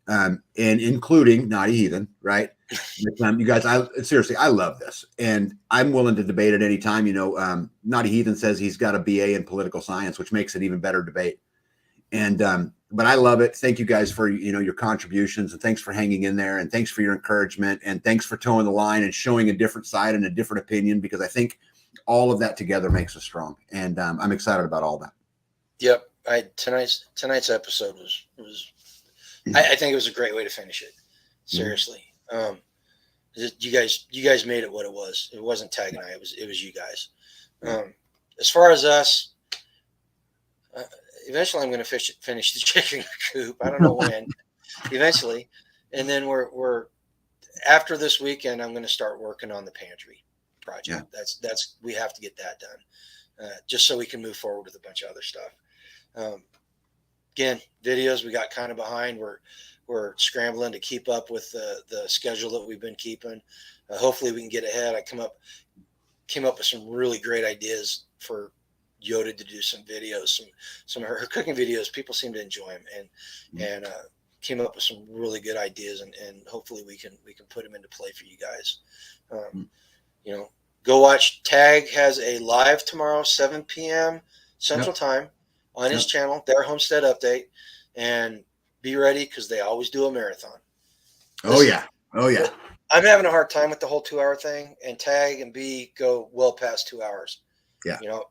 and including Naughty Heathen, right? You guys, I love this, and I'm willing to debate at any time. Naughty Heathen says he's got a BA in political science, which makes it even better debate. And but I love it. Thank you guys for your contributions, and thanks for hanging in there, and thanks for your encouragement, and thanks for towing the line and showing a different side and a different opinion, because I think all of that together makes us strong, and I'm excited about all that. Yep. Tonight's episode was I think it was a great way to finish it. Seriously. You guys made it what it was. It wasn't Tag and I. It was you guys. As far as us, eventually I'm going to finish the chicken coop. I don't know when. Eventually, and then we're after this weekend, I'm going to start working on the pantry project. That's we have to get that done, just so we can move forward with a bunch of other stuff. Again, videos, we got kind of behind. We're scrambling to keep up with the schedule that we've been keeping. Hopefully we can get ahead. I came up with some really great ideas for Yoda to do some videos, some of her cooking videos. People seem to enjoy them, and came up with some really good ideas, and hopefully we can put them into play for you guys. You know, go watch. Tag has a live tomorrow, 7 p.m. Central Time on his channel, their Homestead Update, and be ready because they always do a marathon. Oh yeah. I'm having a hard time with the whole 2-hour thing, and Tag and B go well past 2 hours. Yeah. You know,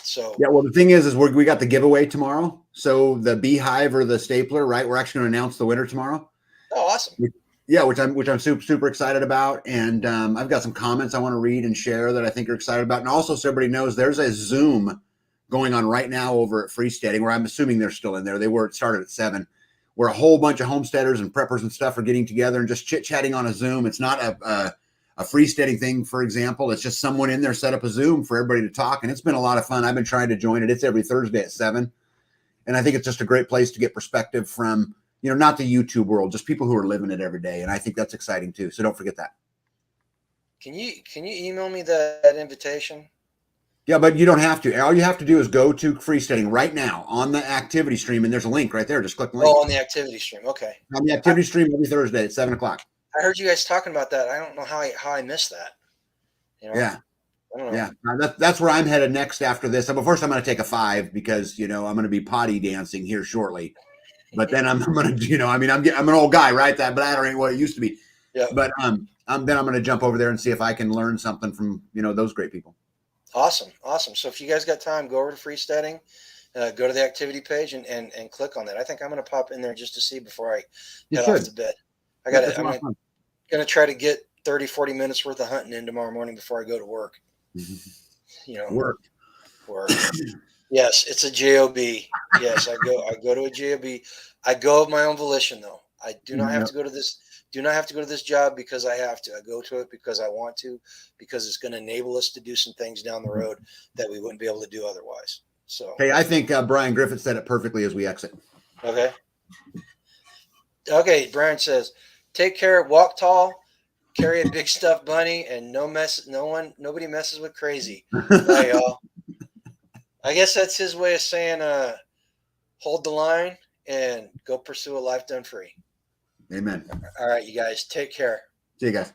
so yeah. Well, the thing is we got the giveaway tomorrow. So the Beehive or the stapler, right? We're actually going to announce the winner tomorrow. Oh, awesome. Yeah, which I'm super excited about, and I've got some comments I want to read and share that I think are excited about, and also so everybody knows there's a Zoom going on right now over at Freesteading, where I'm assuming they're still in there. It started at 7, where a whole bunch of homesteaders and preppers and stuff are getting together and just chit chatting on a Zoom. It's not a freesteading thing, for example. It's just someone in there set up a Zoom for everybody to talk, and it's been a lot of fun. I've been trying to join it. It's every Thursday at 7, and I think it's just a great place to get perspective from, not the YouTube world, just people who are living it every day. And I think that's exciting too. So don't forget that. Can you email me that invitation? Yeah, but you don't have to. All you have to do is go to Freesteading right now on the activity stream, and there's a link right there. Just click the link. Oh, on the activity stream. Okay. On the activity stream every Thursday at 7 o'clock. I heard you guys talking about that. I don't know how I missed that. Yeah. I don't know. Yeah. That's where I'm headed next after this. But first I'm going to take a 5 because, I'm going to be potty dancing here shortly. But then I'm going to, I'm an old guy, right? That bladder ain't what it used to be. Yeah. But then I'm going to jump over there and see if I can learn something from, those great people. Awesome. So if you guys got time, go over to Freesteading, go to the activity page and click on that. I think I'm going to pop in there just to see before I head off to bed. I'm going to try to get 30, 40 minutes worth of hunting in tomorrow morning before I go to work. Work. Yes, it's a job. Yes, I go to a job. I go of my own volition, though. I do not have to go to this. Do not have to go to this job because I have to. I go to it because I want to, because it's going to enable us to do some things down the road that we wouldn't be able to do otherwise. So, hey, I think Brian Griffith said it perfectly as we exit. Okay. Brian says, "Take care. Walk tall. Carry a big stuffed bunny, and nobody messes with crazy." Bye, y'all. I guess that's his way of saying, hold the line and go pursue a life done free. Amen. All right, you guys, take care. See you guys.